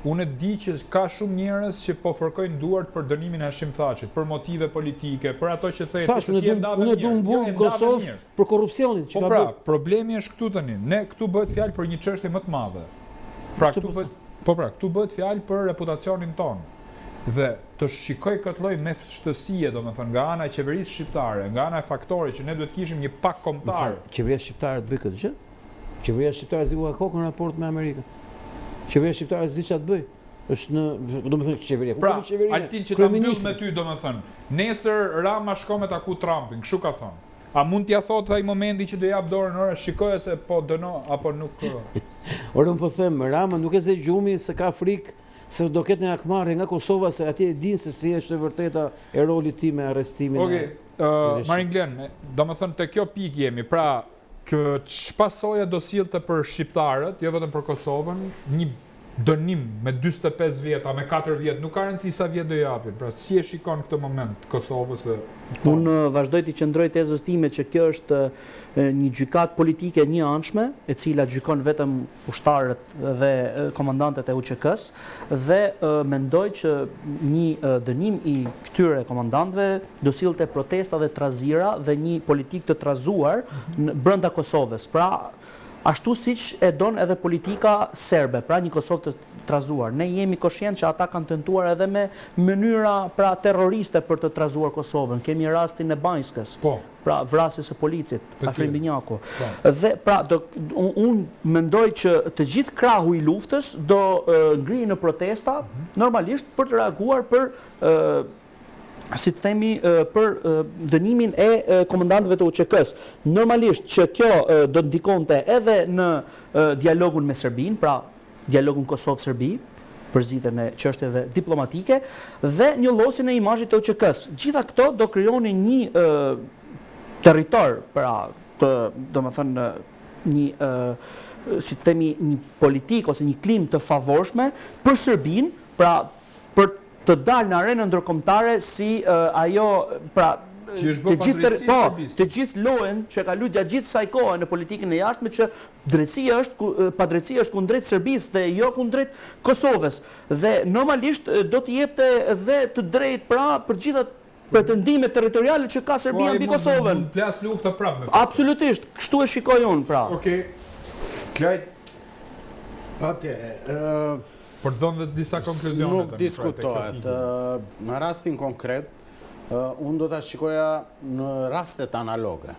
Speaker 1: Unë e di që ka shumë njerëz që po fërkojnë duart për dënimin e Hashim Thaqit, për motive politike, për ato që thënë
Speaker 4: se unë do mbull Kosovë për korrupsionin që ka bërë.
Speaker 1: Problemi është këtu tani. Ne këtu bëhet fjalë për një çështje më të madhe. Këtu bëhet fjalë për reputacionin ton. Dhe të shikoj këtë lloj me shtësie, domethënë nga ana e qeverisë shqiptare, nga ana e faktorit që ne duhet kishim një pak kombëtar.
Speaker 4: Qeveria shqiptare të bëj këtë gjë? Qeveria shqiptare zgjua kokën në raport me Amerikën. Qeveria shqiptare s'di ç'a të bëj. është në, do më thënë, qeveria.
Speaker 1: Pra, Altin që ta mbyll me ty, do më thënë, nesër Rama shko me taku Trumpin, kështu ka thonë. A mund t'ja thotë ai momenti që do jap dorën ora, shikoje se po dëno apo nuk.
Speaker 4: Ora më po them, Rama nuk e ze gjumi se ka frikë se do ketë një akmarrje nga Kosova se atje e dinë se si është e vërteta e rolit ti me arrestimin.
Speaker 1: Okej, Marin Glen, do më thënë te kjo pikë jemi, pra ç'pasoja do sillte për shqiptarët, jo vetëm për Kosovën, një dënim me 45 vjeta, me 4 vjet, nuk ka rëndësi sa vjet do japin. Pra si e shikon këtë moment Kosovës dhe
Speaker 2: Unë vazhdoj të qëndroj tezës time që kjo është një gjykat politike një anshme, e cila gjykon vetëm ushtarët dhe komandantët e UÇK-s, dhe mendoj që një dënim i këtyre komandantëve do sillte protesta dhe trazira dhe një politik të trazuar brenda Kosovës. Pra, ashtu siç e don edhe politika serbe, pra një Kosovë të trazuar. Ne jemi koshient që ata kanë tentuar edhe me mënyra pra terroriste për të trazuar Kosovën. Kemi rastin e Banjskës.
Speaker 1: Po.
Speaker 2: Pra vrasjes së policit, Afrim Binjaku. Dhe pra unë mendoj që të gjithë krahu i luftës do ngrihen në protesta normalisht për të reaguar për si të themi për dënimin e komandantëve të UÇK-s. Normalisht që kjo do të ndikonte edhe në dialogun me Serbinë, pra dialogun Kosovë-Serbi, përzitjen e çështjeve diplomatike dhe njollosin e imazhit të UÇK-s. Gjitha këto do krijonin një territor, pra domethënë një si të themi një politikë ose një klim të favorshme për Serbinë, pra për të dalë në arenën ndërkombëtare si ajo, pra të gjithë lojën që ka luajtur gjatë gjithë kësaj kohe në politikën e jashtme që padrejtësia është kundrejt Serbisë dhe jo kundrejt Kosovës. Dhe normalisht do të jepte dhe të drejtë pra për gjitha pretendimet territoriale që ka Serbia mbi Kosovën.
Speaker 1: Mund plas lufta prapë.
Speaker 2: Absolutisht, kështu e shikoj unë pra.
Speaker 1: Okej. Klajt.
Speaker 3: Atëre,
Speaker 1: për të dhënë disa konkluzionet.
Speaker 3: Nuk diskutohet. Në rastin konkret, unë do të shikoja në rastet analoge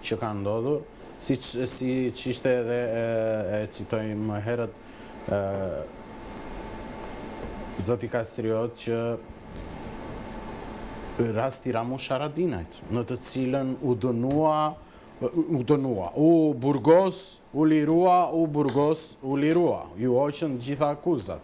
Speaker 3: që kanë ndodhur, si që ishte edhe e citoj më herët zoti Kastriot, që rasti Ramush Haradinajt, në të cilën u Burgos u lirua, u Burgos u lirua, ju hoqën gjitha akuzat.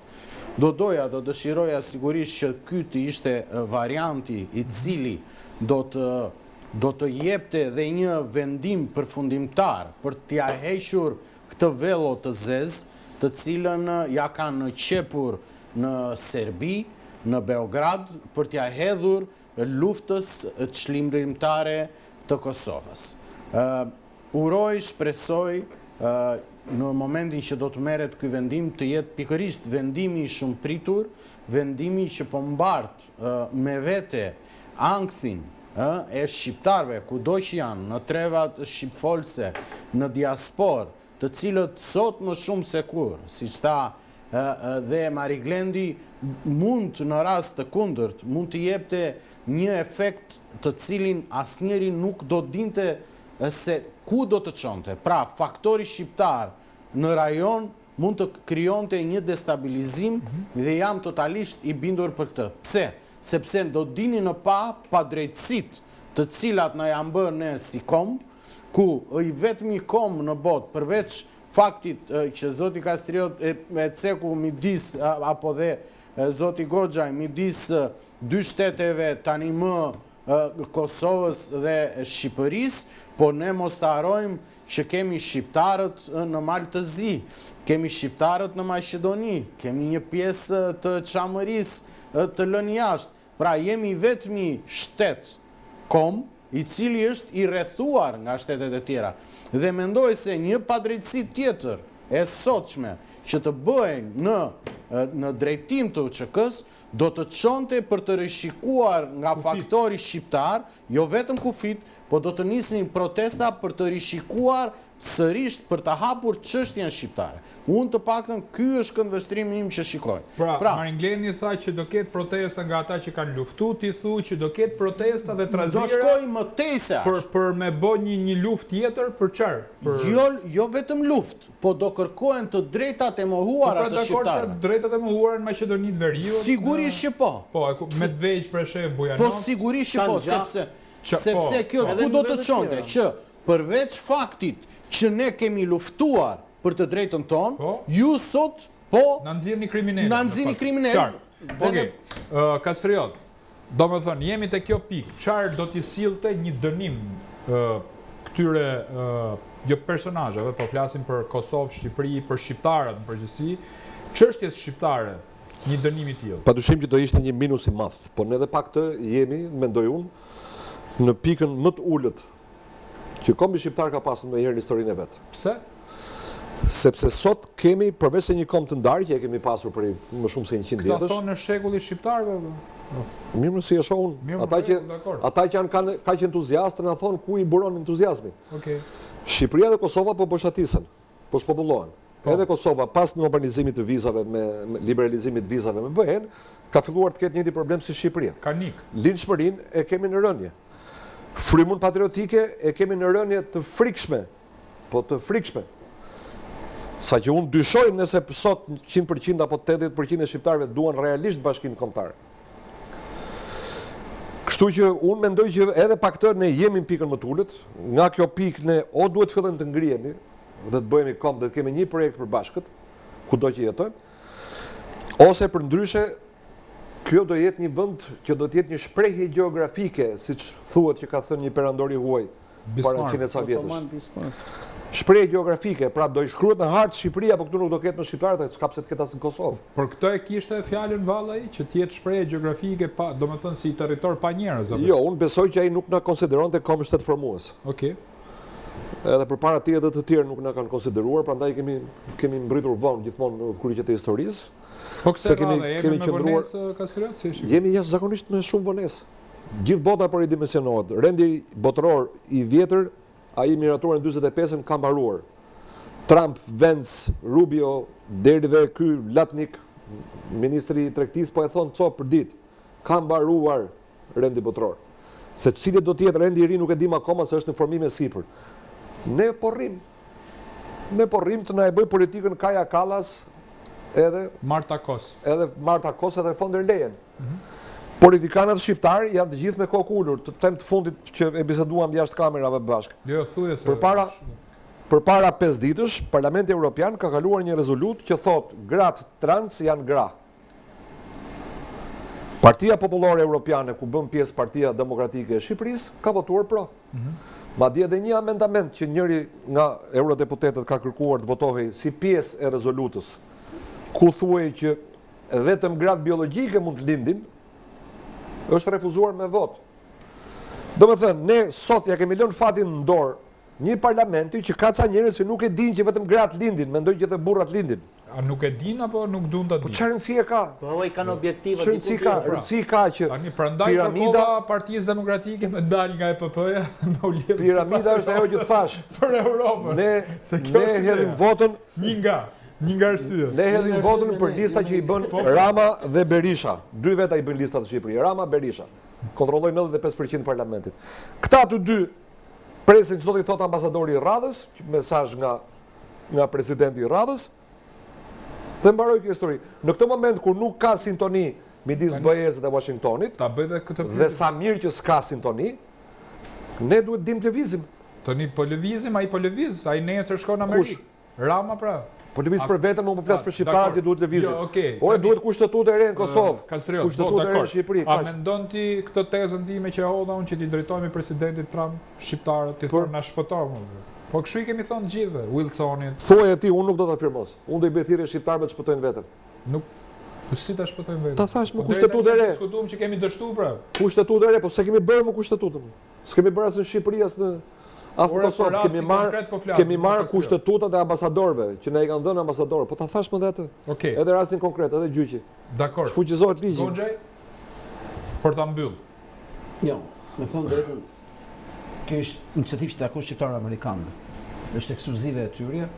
Speaker 3: Do dëshiroja sigurisht që ky të ishte varianti i cili do të jepte dhe një vendim përfundimtar për t'ia hequr këtë vello të zezë, të cilën ja kanë qepur në Serbi, në Beograd, për t'ia hedhur luftës çlimrimtare të Kosovës. Uroj, shpresoj në momentin që do të merret ky vendim të jetë pikërisht vendimi i shumë pritur, vendimi që po mbart me vete ankthin e shqiptarëve kudo që janë, në trevat shqipfolse, në diasporë, të cilët sot më shumë se kur, siç tha dhe Mari Glendi, mund në rast të kundërt, mund të jepte një efekt të cilin asnjëri nuk do dinte se ku do të çonte. Pra, faktori shqiptar në rajon mund të krijonte një destabilizim dhe jam totalisht i bindur për këtë. Pse? Sepse do dini në padrejtësitë të cilat na janë bërë ne si kom, ku i vetmi kom në botë, përveç faktit që zoti Kastriot e ceku midis apo dhe zoti Goxhaj midis dy shteteve tani më Kosovës dhe Shqipërisë, po ne mos të harrojmë që kemi shqiptarët në Mal të Zi, kemi shqiptarët në Maqedoni, kemi një pjesë të Çamërisë të lënë jashtë. Pra jemi vetmi shtet kom i cili është i rrethuar nga shtetet e tjera. Dhe mendoj se një padrejtësi tjetër e sotshme që të bëhen në drejtim të UÇK-s do të çonte për të rishikuar nga faktori shqiptar, jo vetëm kufit, po do të nisnin protesta për të rishikuar sërish për të hapur çështjen shqiptare. Unë të paktën ky është këndvështrimi im që shikoj.
Speaker 1: Pra, Maringleni tha që do ketë protesta nga ata që kanë luftu, ti thu që do ketë protesta dhe trazira.
Speaker 3: Do shkoj më tej se ashtu.
Speaker 1: Për me bë një luftë tjetër për çfarë?
Speaker 3: Jo vetëm luftë, po do kërkohen të drejtat e mohuara të shqiptarëve.
Speaker 1: Drejtat e mohuara në Maqedoninë të Veriut.
Speaker 3: Sigurisht që po.
Speaker 1: Po, Medveç për shef Bujanovc.
Speaker 3: Po sigurisht që po, sepse kjo ku do të çonte që përveç faktit që ne kemi luftuar për të drejtën tonë, ju sot po
Speaker 1: na nxirrni kriminal.
Speaker 3: Na nxirrni kriminal.
Speaker 1: Okej. Kastriot, do me thënë, jemi te kjo pikë. Çfarë do t'i sillte një dënim këtyre jo personazheve, po flasim për Kosovë, Shqipëri, për shqiptarët në përgjithësi, çështjes shqiptare, një dënim i tillë?
Speaker 5: Padyshim që do ishte një minus i madh, por ne edhe pa këtë jemi, mendoj unë, në pikën më të ulët që kombi shqiptar ka pasur ndonjëherë në historinë e vet.
Speaker 1: Pse?
Speaker 5: Sepse sot kemi përveç se një kom të ndarë që e kemi pasur për më shumë se 100 vjetësh.
Speaker 1: Këta thonë në shekulli shqiptarëve.
Speaker 5: Mirë si e shohun. Ata që janë kaq entuziastë na thonë ku i buron entuziazmi.
Speaker 1: Okej.
Speaker 5: Shqipëria dhe Kosova po boshatisen, po shpopullohen. Edhe Kosova pas normalizimit të vizave me liberalizimit të vizave me BE-n, ka filluar të ketë njëjti problem si Shqipëria.
Speaker 1: Ka nik.
Speaker 5: Lindshmërinë e kemi në rënje. Frymën patriotike e kemi në rënje të frikshme, po të frikshme. Sa që unë dyshoj nëse sot 100% apo 80% e shqiptarëve duan realisht bashkimin kombëtar. Kështu që unë mendoj që edhe pa këtë ne jemi në pikën më të ulët, nga kjo pikë ne o duhet fillojmë të ngrihemi dhe të bëhemi kombë dhe të kemi një projekt për bashkët, kudo që jetojmë, ose për ndryshe kjo do jetë një vend që do të jetë një shprehje gjeografike, siç thuhet që ka thënë një perandori huaj para 100 ca vjetësh. Shprehje gjeografike, pra do i shkruhet në hartë Shqipëria, por këtu nuk do ketë më shqiptarë, s'ka pse të ketë as në Kosovë.
Speaker 1: Por këtë e kishte fjalën vallai që të jetë shprehje gjeografike pa, domethënë si territor pa njerëz apo?
Speaker 5: Jo, unë besoj që ai nuk na konsideronte kombë shtetëformues.
Speaker 1: Okej.
Speaker 5: Edhe përpara tij edhe të tjerë nuk na kanë konsideruar, prandaj kemi mbritur vonë gjithmonë në kuriqet e historisë.
Speaker 1: Po këtë kemi vonesë Kastriot si shih?
Speaker 5: Jemi jashtëzakonisht me shumë vonesë. Gjithë bota po ridimensionohet. Rendi botëror i vjetër, ai miratorën 45-ën ka mbaruar. Trump, Vance, Rubio, deri dhe ky Latnik, ministri i tregtisë, po e thon co për ditë. Ka mbaruar rendi botëror. Se cili do të jetë rendi i ri nuk e dim akoma se është në formim e sipër. Ne po rrim të na e bëj politikën Kaja Kallas edhe
Speaker 1: Marta Kos
Speaker 5: edhe von der Leyen. Politikanët shqiptarë janë të gjithë me kokë ulur, të them të fundit që e biseduam jashtë kamerave bashkë.
Speaker 1: Jo, thuje se
Speaker 5: Përpara 5 ditësh, Parlamenti Evropian ka kaluar një rezolutë që thotë gratë trans janë gra. Partia Popullore Evropiane, ku bën pjesë Partia Demokratike e Shqipërisë, ka votuar pro. Madje edhe një amendament që njëri nga eurodeputetët ka kërkuar të votohej si pjesë e rezolutës, ku thuhej që vetëm gratë biologjike mund të lindin, është refuzuar me votë. Do me thënë, ne sot ja kemi lënë fatin në dorë një parlamenti që ka ca njerëz që nuk e dinë që vetëm gratë lindin, mendojnë që edhe burrat lindin.
Speaker 1: A nuk e din apo nuk duan ta dinë?
Speaker 5: Po çfarë rëndësie ka?
Speaker 2: Po ai kanë objektiva
Speaker 5: diku tjetër. Rëndësi ka që
Speaker 1: tani prandaj
Speaker 5: piramida
Speaker 1: Partisë Demokratike me dal nga EPP-ja me u lidh.
Speaker 5: Piramida është ajo që të thash.
Speaker 1: Për Europën.
Speaker 5: Ne hedhim votën
Speaker 1: një nga arsye.
Speaker 5: Ne hedhim votën për lista që i bën Rama dhe Berisha. Dy veta i bën listat të Shqipërisë, Rama, Berisha. Kontrollojnë 95% parlamentit. Këta të dy presin çdo të thotë ambasadori i Radhës, mesazh nga presidenti i Radhës. Dhe mbaroi kjo histori. Në këtë moment kur nuk ka sintoni midis BE-s dhe Washingtonit,
Speaker 1: ta bëj edhe këtë.
Speaker 5: Dhe sa mirë që s'ka sintoni, ne duhet dim të lëvizim.
Speaker 1: Tani po lëvizim, ai po lëviz, ai nesër shkon në Amerikë. Rama pra.
Speaker 5: Po lëviz për veten, nuk po flas për shqiptarët që duhet lëvizim.
Speaker 1: Jo, okay.
Speaker 5: Ore duhet kushtetutë e re në Kosovë.
Speaker 1: Kushtetutë
Speaker 5: e re në Shqipëri.
Speaker 1: A mendon ti këtë tezën time që hodha unë që ti drejtohemi presidentit Trump shqiptarët, ti thonë na shpëtojmë. Po kështu i kemi thonë gjithëve, Wilsonit.
Speaker 5: Thuaj ti, unë nuk do ta afirmos. Unë do i bëj thirrje shqiptarëve të shpëtojnë veten.
Speaker 1: Nuk po si ta shpëtojmë veten?
Speaker 5: Ta thash me kushtetutë e re.
Speaker 1: Diskutuam që kemi dështuar pra.
Speaker 5: Kushtetutë e re, po se kemi bërë me kushtetutën. S'kemi bërë as në Shqipëri As në
Speaker 1: Ore,
Speaker 5: Kosovë
Speaker 1: për rastin konkret po flasim,
Speaker 5: kemi
Speaker 1: po
Speaker 5: marrë
Speaker 1: pas
Speaker 5: kushtetutat e ambasadorëve, që ne i kanë dhënë ambasadorë, po ta thash më dhe atë.
Speaker 1: Okej.
Speaker 5: Edhe rastin konkret, edhe gjyqi.
Speaker 1: Dakor.
Speaker 5: Shfuqizohet ligji.
Speaker 1: Goxhaj për ta mbyll.
Speaker 4: Jo, me thonë drejtën, kjo është iniciativë që takon shqiptarë amerikanëve. Është ekskluzive e tyre,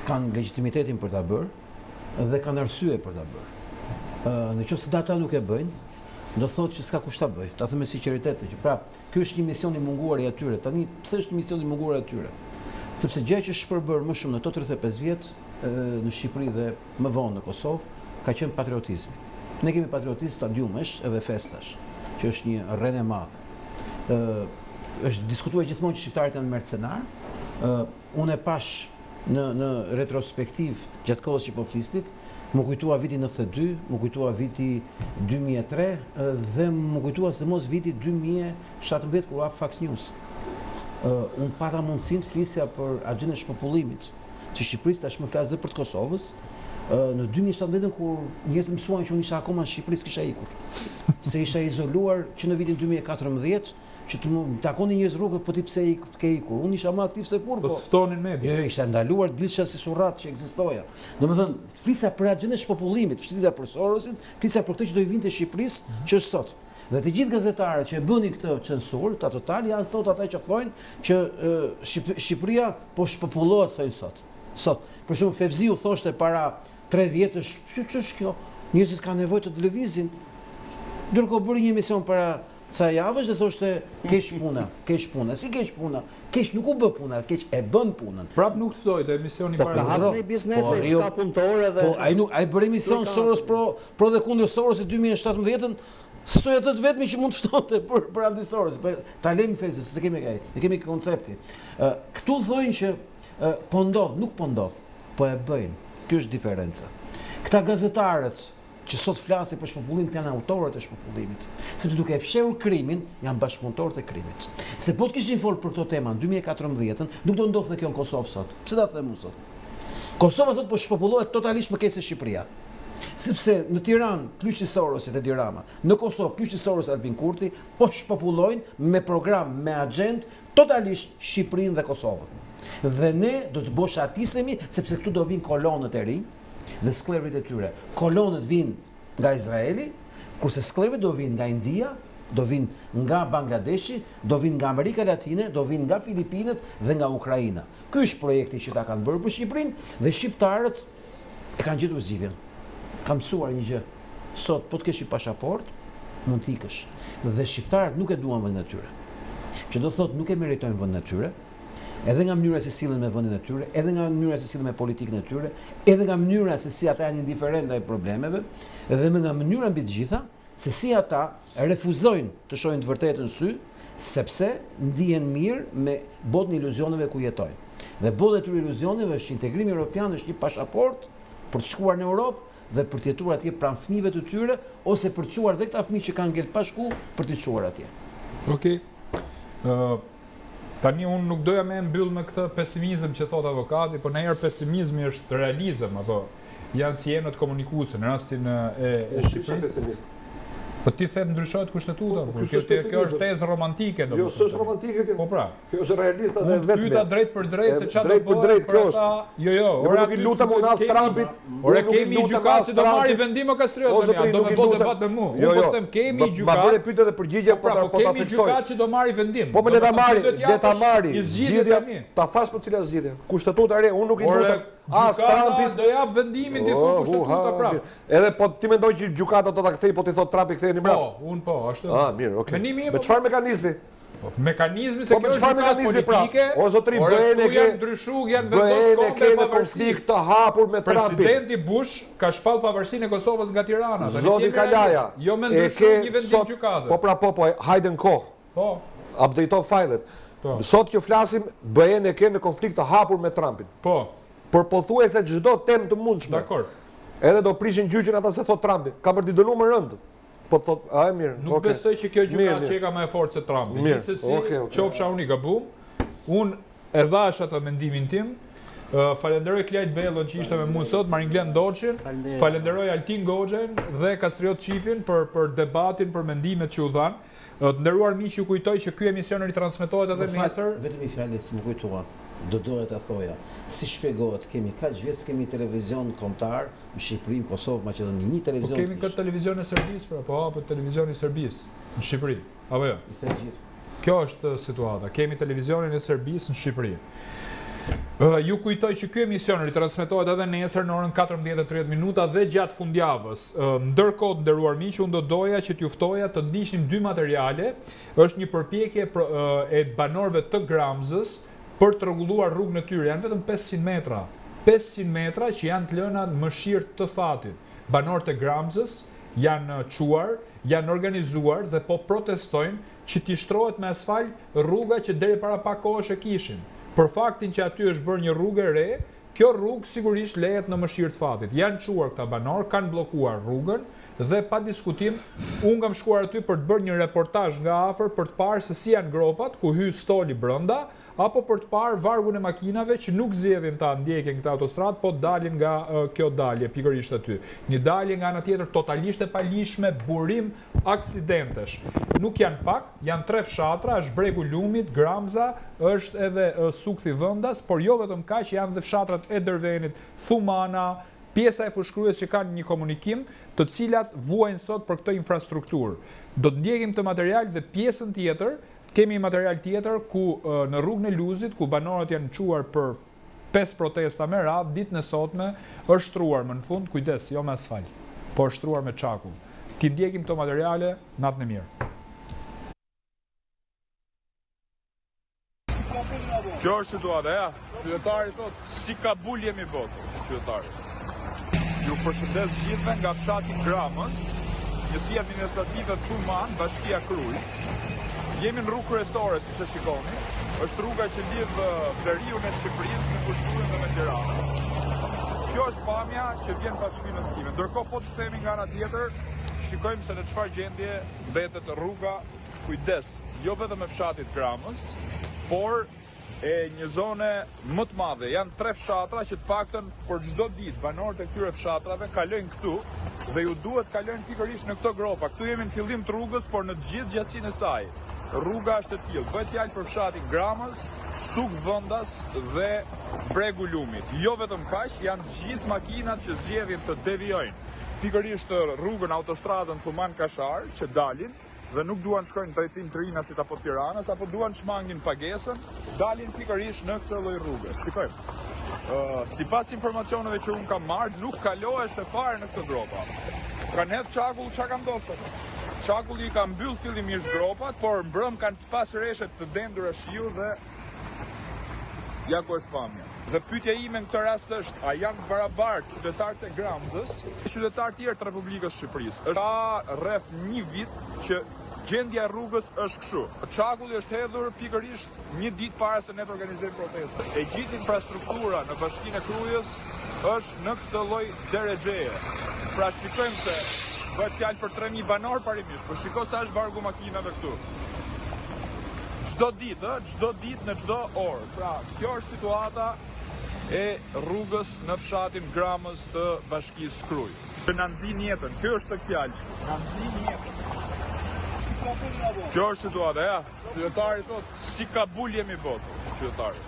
Speaker 4: kanë legitimitetin për ta bërë dhe kanë arsye për ta bërë. Në qoftë se ata nuk e bëjnë, do thotë që s'ka kush ta bëj. Ta them me sinqeritet që pra, ky është një mision i munguar i atyre. Tani pse është një mision i munguar i atyre? Sepse gjëja që është shpërbër më shumë në këto 35 vjet në Shqipëri dhe më vonë në Kosovë ka qenë patriotizmi. Ne kemi patriotizm stadiumesh edhe festash, që është një rrën e madhe. Është diskutuar gjithmonë që shqiptarët janë mercenar. Unë e pash në retrospektiv gjatë kohës që po flisnit, më kujtua viti 92, më kujtua viti 2003 dhe më kujtua se mos viti 2017 kur hap Fox News. Unë pata mundësinë të flisja për agjendën e shpopullimit që Shqipërisë tashmë flas edhe për të Kosovës. Në 2017 kur njerëzit mësuan që unë isha akoma në Shqipëri, s'kisha ikur. Se isha izoluar që në vitin 2014 që të më takoni njerëz rrugë, po ti pse ke ikur? Unë isha më aktiv se kur,
Speaker 1: Po ftonin media.
Speaker 4: Jo, ishte ndaluar dilsha si surrat që ekzistoja. Domethënë, flisa për agjendën e shpopullimit, flisa për Sorosin, flisa për këtë që do i vinte Shqipërisë që është sot. Dhe të gjithë gazetarët që e bënin këtë censur, ta total janë sot ata që thonë që Shqipëria po shpopullohet thonë sot. Sot, për shembull Fevziu thoshte para 3 vjetësh, ç'është kjo? Njerëzit kanë nevojë të televizin. Ndërkohë bëri një emision para sa javësh dhe thoshte keq puna. Si keq puna? Keq nuk u bë puna, keq e bën punën.
Speaker 1: Prap nuk të ftoi te emisioni
Speaker 2: Po ka hapur një biznes e ka punëtorë dhe
Speaker 4: Po ai bëri emision Soros pro dhe kundër Sorosit 2017-ën. Stoi atë të vetmi që mund të ftonte për anti Soros. Ta lejmë fezën, se kemi kaj, ne kemi koncepti. Këtu thonë që po ndodh, nuk po ndodh, po e bëjnë. Kjo është diferenca. Këta gazetarët që sot flasin për shpopullim janë autorët e shpopullimit. Sepse duke e fshehur krimin, janë bashkëpunëtorët e krimit. Se po të kishin folur për këto tema në 2014-ën, nuk do ndodhte kjo në Kosovë sot. Pse ta them unë sot? Kosova sot po shpopullohet totalisht më keq se Shqipëria. Sepse në Tiranë, Klyqi Sorosit e Dirama, në Kosovë, Klyqi Sorosit Albin Kurti, po shpopullojnë me program, me agent, totalisht Shqipërinë dhe Kosovën. Dhe ne do të boshatisemi, sepse këtu do vinë kolonët e rinj, dhe sklerit e tyre. Kolonët vinë nga Izraeli, kurse sklerit do vinë nga India, do vinë nga Bangladeshi, do vinë nga Amerika Latine, do vinë nga Filipinët dhe nga Ukraina. Ky është projekti që ta kanë bërë për Shqipërinë dhe shqiptarët e kanë gjetur zgjidhjen. Kam mësuar një gjë. Sot po të kesh një pasaport, mund të ikësh. Dhe shqiptarët nuk e duan vendin e tyre. Që do thotë nuk e meritojnë vendin e tyre. Edhe nga mënyra se sillen me vendin e tyre, edhe nga mënyra se sillen me politikën e tyre, edhe nga mënyra se si ata janë indiferent ndaj problemeve, edhe nga mënyra mbi të gjitha se si ata refuzojnë të shohin të vërtetën në sy, sepse ndihen mirë me botën e iluzioneve ku jetojnë. Dhe bota e tyre iluzioneve është integrimi evropian, është një pasaport për të shkuar në Europë dhe për të jetuar atje pranë fëmijëve të tyre ose për të çuar dhe këta fëmijë që kanë ngel pa shku për të çuar atje.
Speaker 1: Okej. Tani unë nuk doja me mbyll me këtë pesimizëm që thot avokati, por ndonjëherë pesimizmi është realizëm, apo janë si enët komunikuese në rastin e Shqipërisë. Po ti the ndryshohet kushtetuta, por kjo është tezë romantike domethënë.
Speaker 5: Jo, s'është romantike kjo.
Speaker 1: Po pra.
Speaker 5: Kjo është realista dhe
Speaker 1: vetëm. Pyeta drejt për drejt se çfarë do bëhet për ata. Jo,
Speaker 5: ora nuk i lutem unë as Trumpit.
Speaker 1: Ora kemi gjykatë që do marrë vendim o kastriot tani, do të bëj debat me mua. Unë po them kemi gjykatë.
Speaker 5: Ma bëre pyetje dhe përgjigje po ta theksoj.
Speaker 1: Kemi gjykatë që do marrë vendim.
Speaker 5: Po më le ta marri. Zgjidhja ta thash për cilat zgjidhje. Kushtetuta e re, unë nuk i lutem as Trumpit
Speaker 1: do jap vendimin ti thon kushtetuta prapë.
Speaker 5: Edhe po ti mendoj që gjykata do ta kthej, po ti thot Trumpi ktheheni mbrapa.
Speaker 1: Po, unë po, ashtu.
Speaker 5: Mirë, okay. Me çfarë mekanizmi?
Speaker 1: Mekanizmi se kjo është gjykatë politike.
Speaker 5: O zotri, bëhen e ke
Speaker 1: ndryshu, janë vendosur
Speaker 5: konflikt konflikt të hapur me Trumpin.
Speaker 1: Presidenti Bush ka shpall pavarësinë e Kosovës nga Tirana.
Speaker 5: Zoti Kalaja.
Speaker 1: Jo me ndryshu një vendim gjykate.
Speaker 5: Po, hajden kohë.
Speaker 1: Po.
Speaker 5: Update filet. Sot që flasim, bëhen e ke në konflikt të hapur me Trumpin.
Speaker 1: Po.
Speaker 5: Por pothuajse çdo temë të mundshme.
Speaker 1: Dakor.
Speaker 5: Edhe do prishin gjyqin ata se thot Trumpi. Ka për t'i dënuar më rënd. Po thot, mirë.
Speaker 1: Nuk besoj që kjo gjykatë që ka më e fortë se Trumpi. Gjithsesi, qofsha unë i gabum, unë e dhash atë mendimin tim Falenderoj Klajt Bellon që ishte me mua sot, Maringlen Doçin, falenderoj Altin Goxhen dhe Kastriot Çipin për debatin, për mendimet që u dhanë. Të nderuar miq, ju kujtoj që ky emision ritransmetohet edhe nesër.
Speaker 4: Vetëm i fjalë që më kujtua, do doja ta thoja. Si shpjegohet, kemi kaq vjet kemi televizion kombëtar në Shqipëri, Kosovë, Maqedoni, një televizion.
Speaker 1: Po kemi këtë televizion e Serbisë, po hapet televizioni i Serbisë në Shqipëri. Apo jo?
Speaker 4: I the gjithë.
Speaker 1: Kjo është situata. Kemi televizionin e Serbisë në Shqipëri. Ju kujtoj që ky emision ritransmetohet edhe nesër në orën 14:30 dhe gjatë fundjavës. Ndërkohë, të nderuar miq, unë do doja që t'ju ftoja të ndiqnim dy materiale. Është një përpjekje e banorëve të Gramzës për të rregulluar rrugën e tyre. Janë vetëm 500 metra. 500 metra që janë të lëna në mëshirë të fatit. Banorët e Gramzës janë quar, janë organizuar dhe po protestojnë që t'i shtrohet me asfalt rruga që deri para pak kohësh e kishin. Për faktin që aty është bërë një rrugë e re, kjo rrugë sigurisht lehet në mëshirë të fatit. Janë quar këta banorë, kanë bllokuar rrugën dhe pa diskutim, unë kam shkuar aty për të bërë një reportazh nga afër për të parë se si janë gropat ku hy stoli brenda, apo për të parë vargun e makinave që nuk zgjedhin ta ndjekin këtë autostradë, po dalin nga kjo dalje pikërisht aty. Një dalje nga ana tjetër totalisht e palishme, burim aksidentesh. Nuk janë pak, janë 3 fshatra, është Bregu Lumit, Gramza, është edhe Sukthi Vendas, por jo vetëm kaq, janë dhe fshatrat e Dervenit, Thumana, pjesa e Fushkryes që kanë një komunikim, të cilat vuajnë sot për këtë infrastrukturë. Do të ndjekim të material dhe pjesën tjetër. Kemi material tjetër ku në rrugën e Luzit, ku banorët janë quar për 5 protesta me radhë, ditën e sotme është shtruar më në fund, kujdes, jo me asfalt, por shtruar me çakull. Ti ndjekim këto materiale, natën e mirë. Kjo është situata, ja. Qytetari thot, si Kabul jemi botë, qytetari. Ju përshëndes gjithve nga fshati Gramës, njësia administrative Thuman, Bashkia Kruj. Jemi në rrugë kryesore, siç e shikoni. Është rruga që lidh veriun e Shqipërisë me Kushturin dhe me Tiranën. Kjo është pamja që vjen pas shpinës time. Ndërkohë po të themi nga ana tjetër, shikojmë se në çfarë gjendje mbetet rruga, kujdes, jo vetëm e fshatit Gramës, por e një zone më të madhe. Janë 3 fshatra që të paktën për çdo ditë banorët e këtyre fshatrave kalojnë këtu dhe ju duhet kalojnë pikërisht në këto gropa. Këtu jemi në fillim të rrugës, por në të gjithë gjatësinë e saj. Rruga është e tillë. Bëhet fjalë për fshatin Gramës, Sukthi Vendas dhe Bregu Lumit. Jo vetëm kaq, janë të gjithë makinat që zgjedhin të devijojnë pikërisht rrugën autostradën Thuman Kashar që dalin dhe nuk duan shkojnë drejtim Trinasit apo Tiranës, apo duan shmangin pagesën, dalin pikërisht në këtë lloj rrugë. Shikojmë. Sipas informacioneve që unë kam marrë, nuk kalohesh fare në këtë gropa. Kanë hedhë çakull, çka ka ndodhur? Çakulli i ka mbyll fillimisht gropat, por mbrëm kanë pas reshet të dendura shiu dhe ja ku është pamja. Dhe pyetja ime në këtë rast është, a janë barabartë qytetarët e Gramzës e qytetarët tjerë të Republikës së Shqipërisë? Ka rreth 1 vit që gjendja e rrugës është kështu. Çakulli është hedhur pikërisht 1 ditë para se ne të organizojmë protestën. E gjithë infrastruktura në Bashkinë e Krujës është në këtë lloj derexheje. Pra shikojmë se bëhet fjalë për 3000 banor parimisht, por shiko sa është vargu makinave këtu. Çdo ditë në çdo orë. Pra, kjo është situata e rrugës në fshatin Gramës të Bashkisë Kruj. Na nxin jetën, kjo është tek fjalë. Na nxin jetën. Kjo është situata, ja. Qytetari thotë, si Kabul jemi botë, qytetari.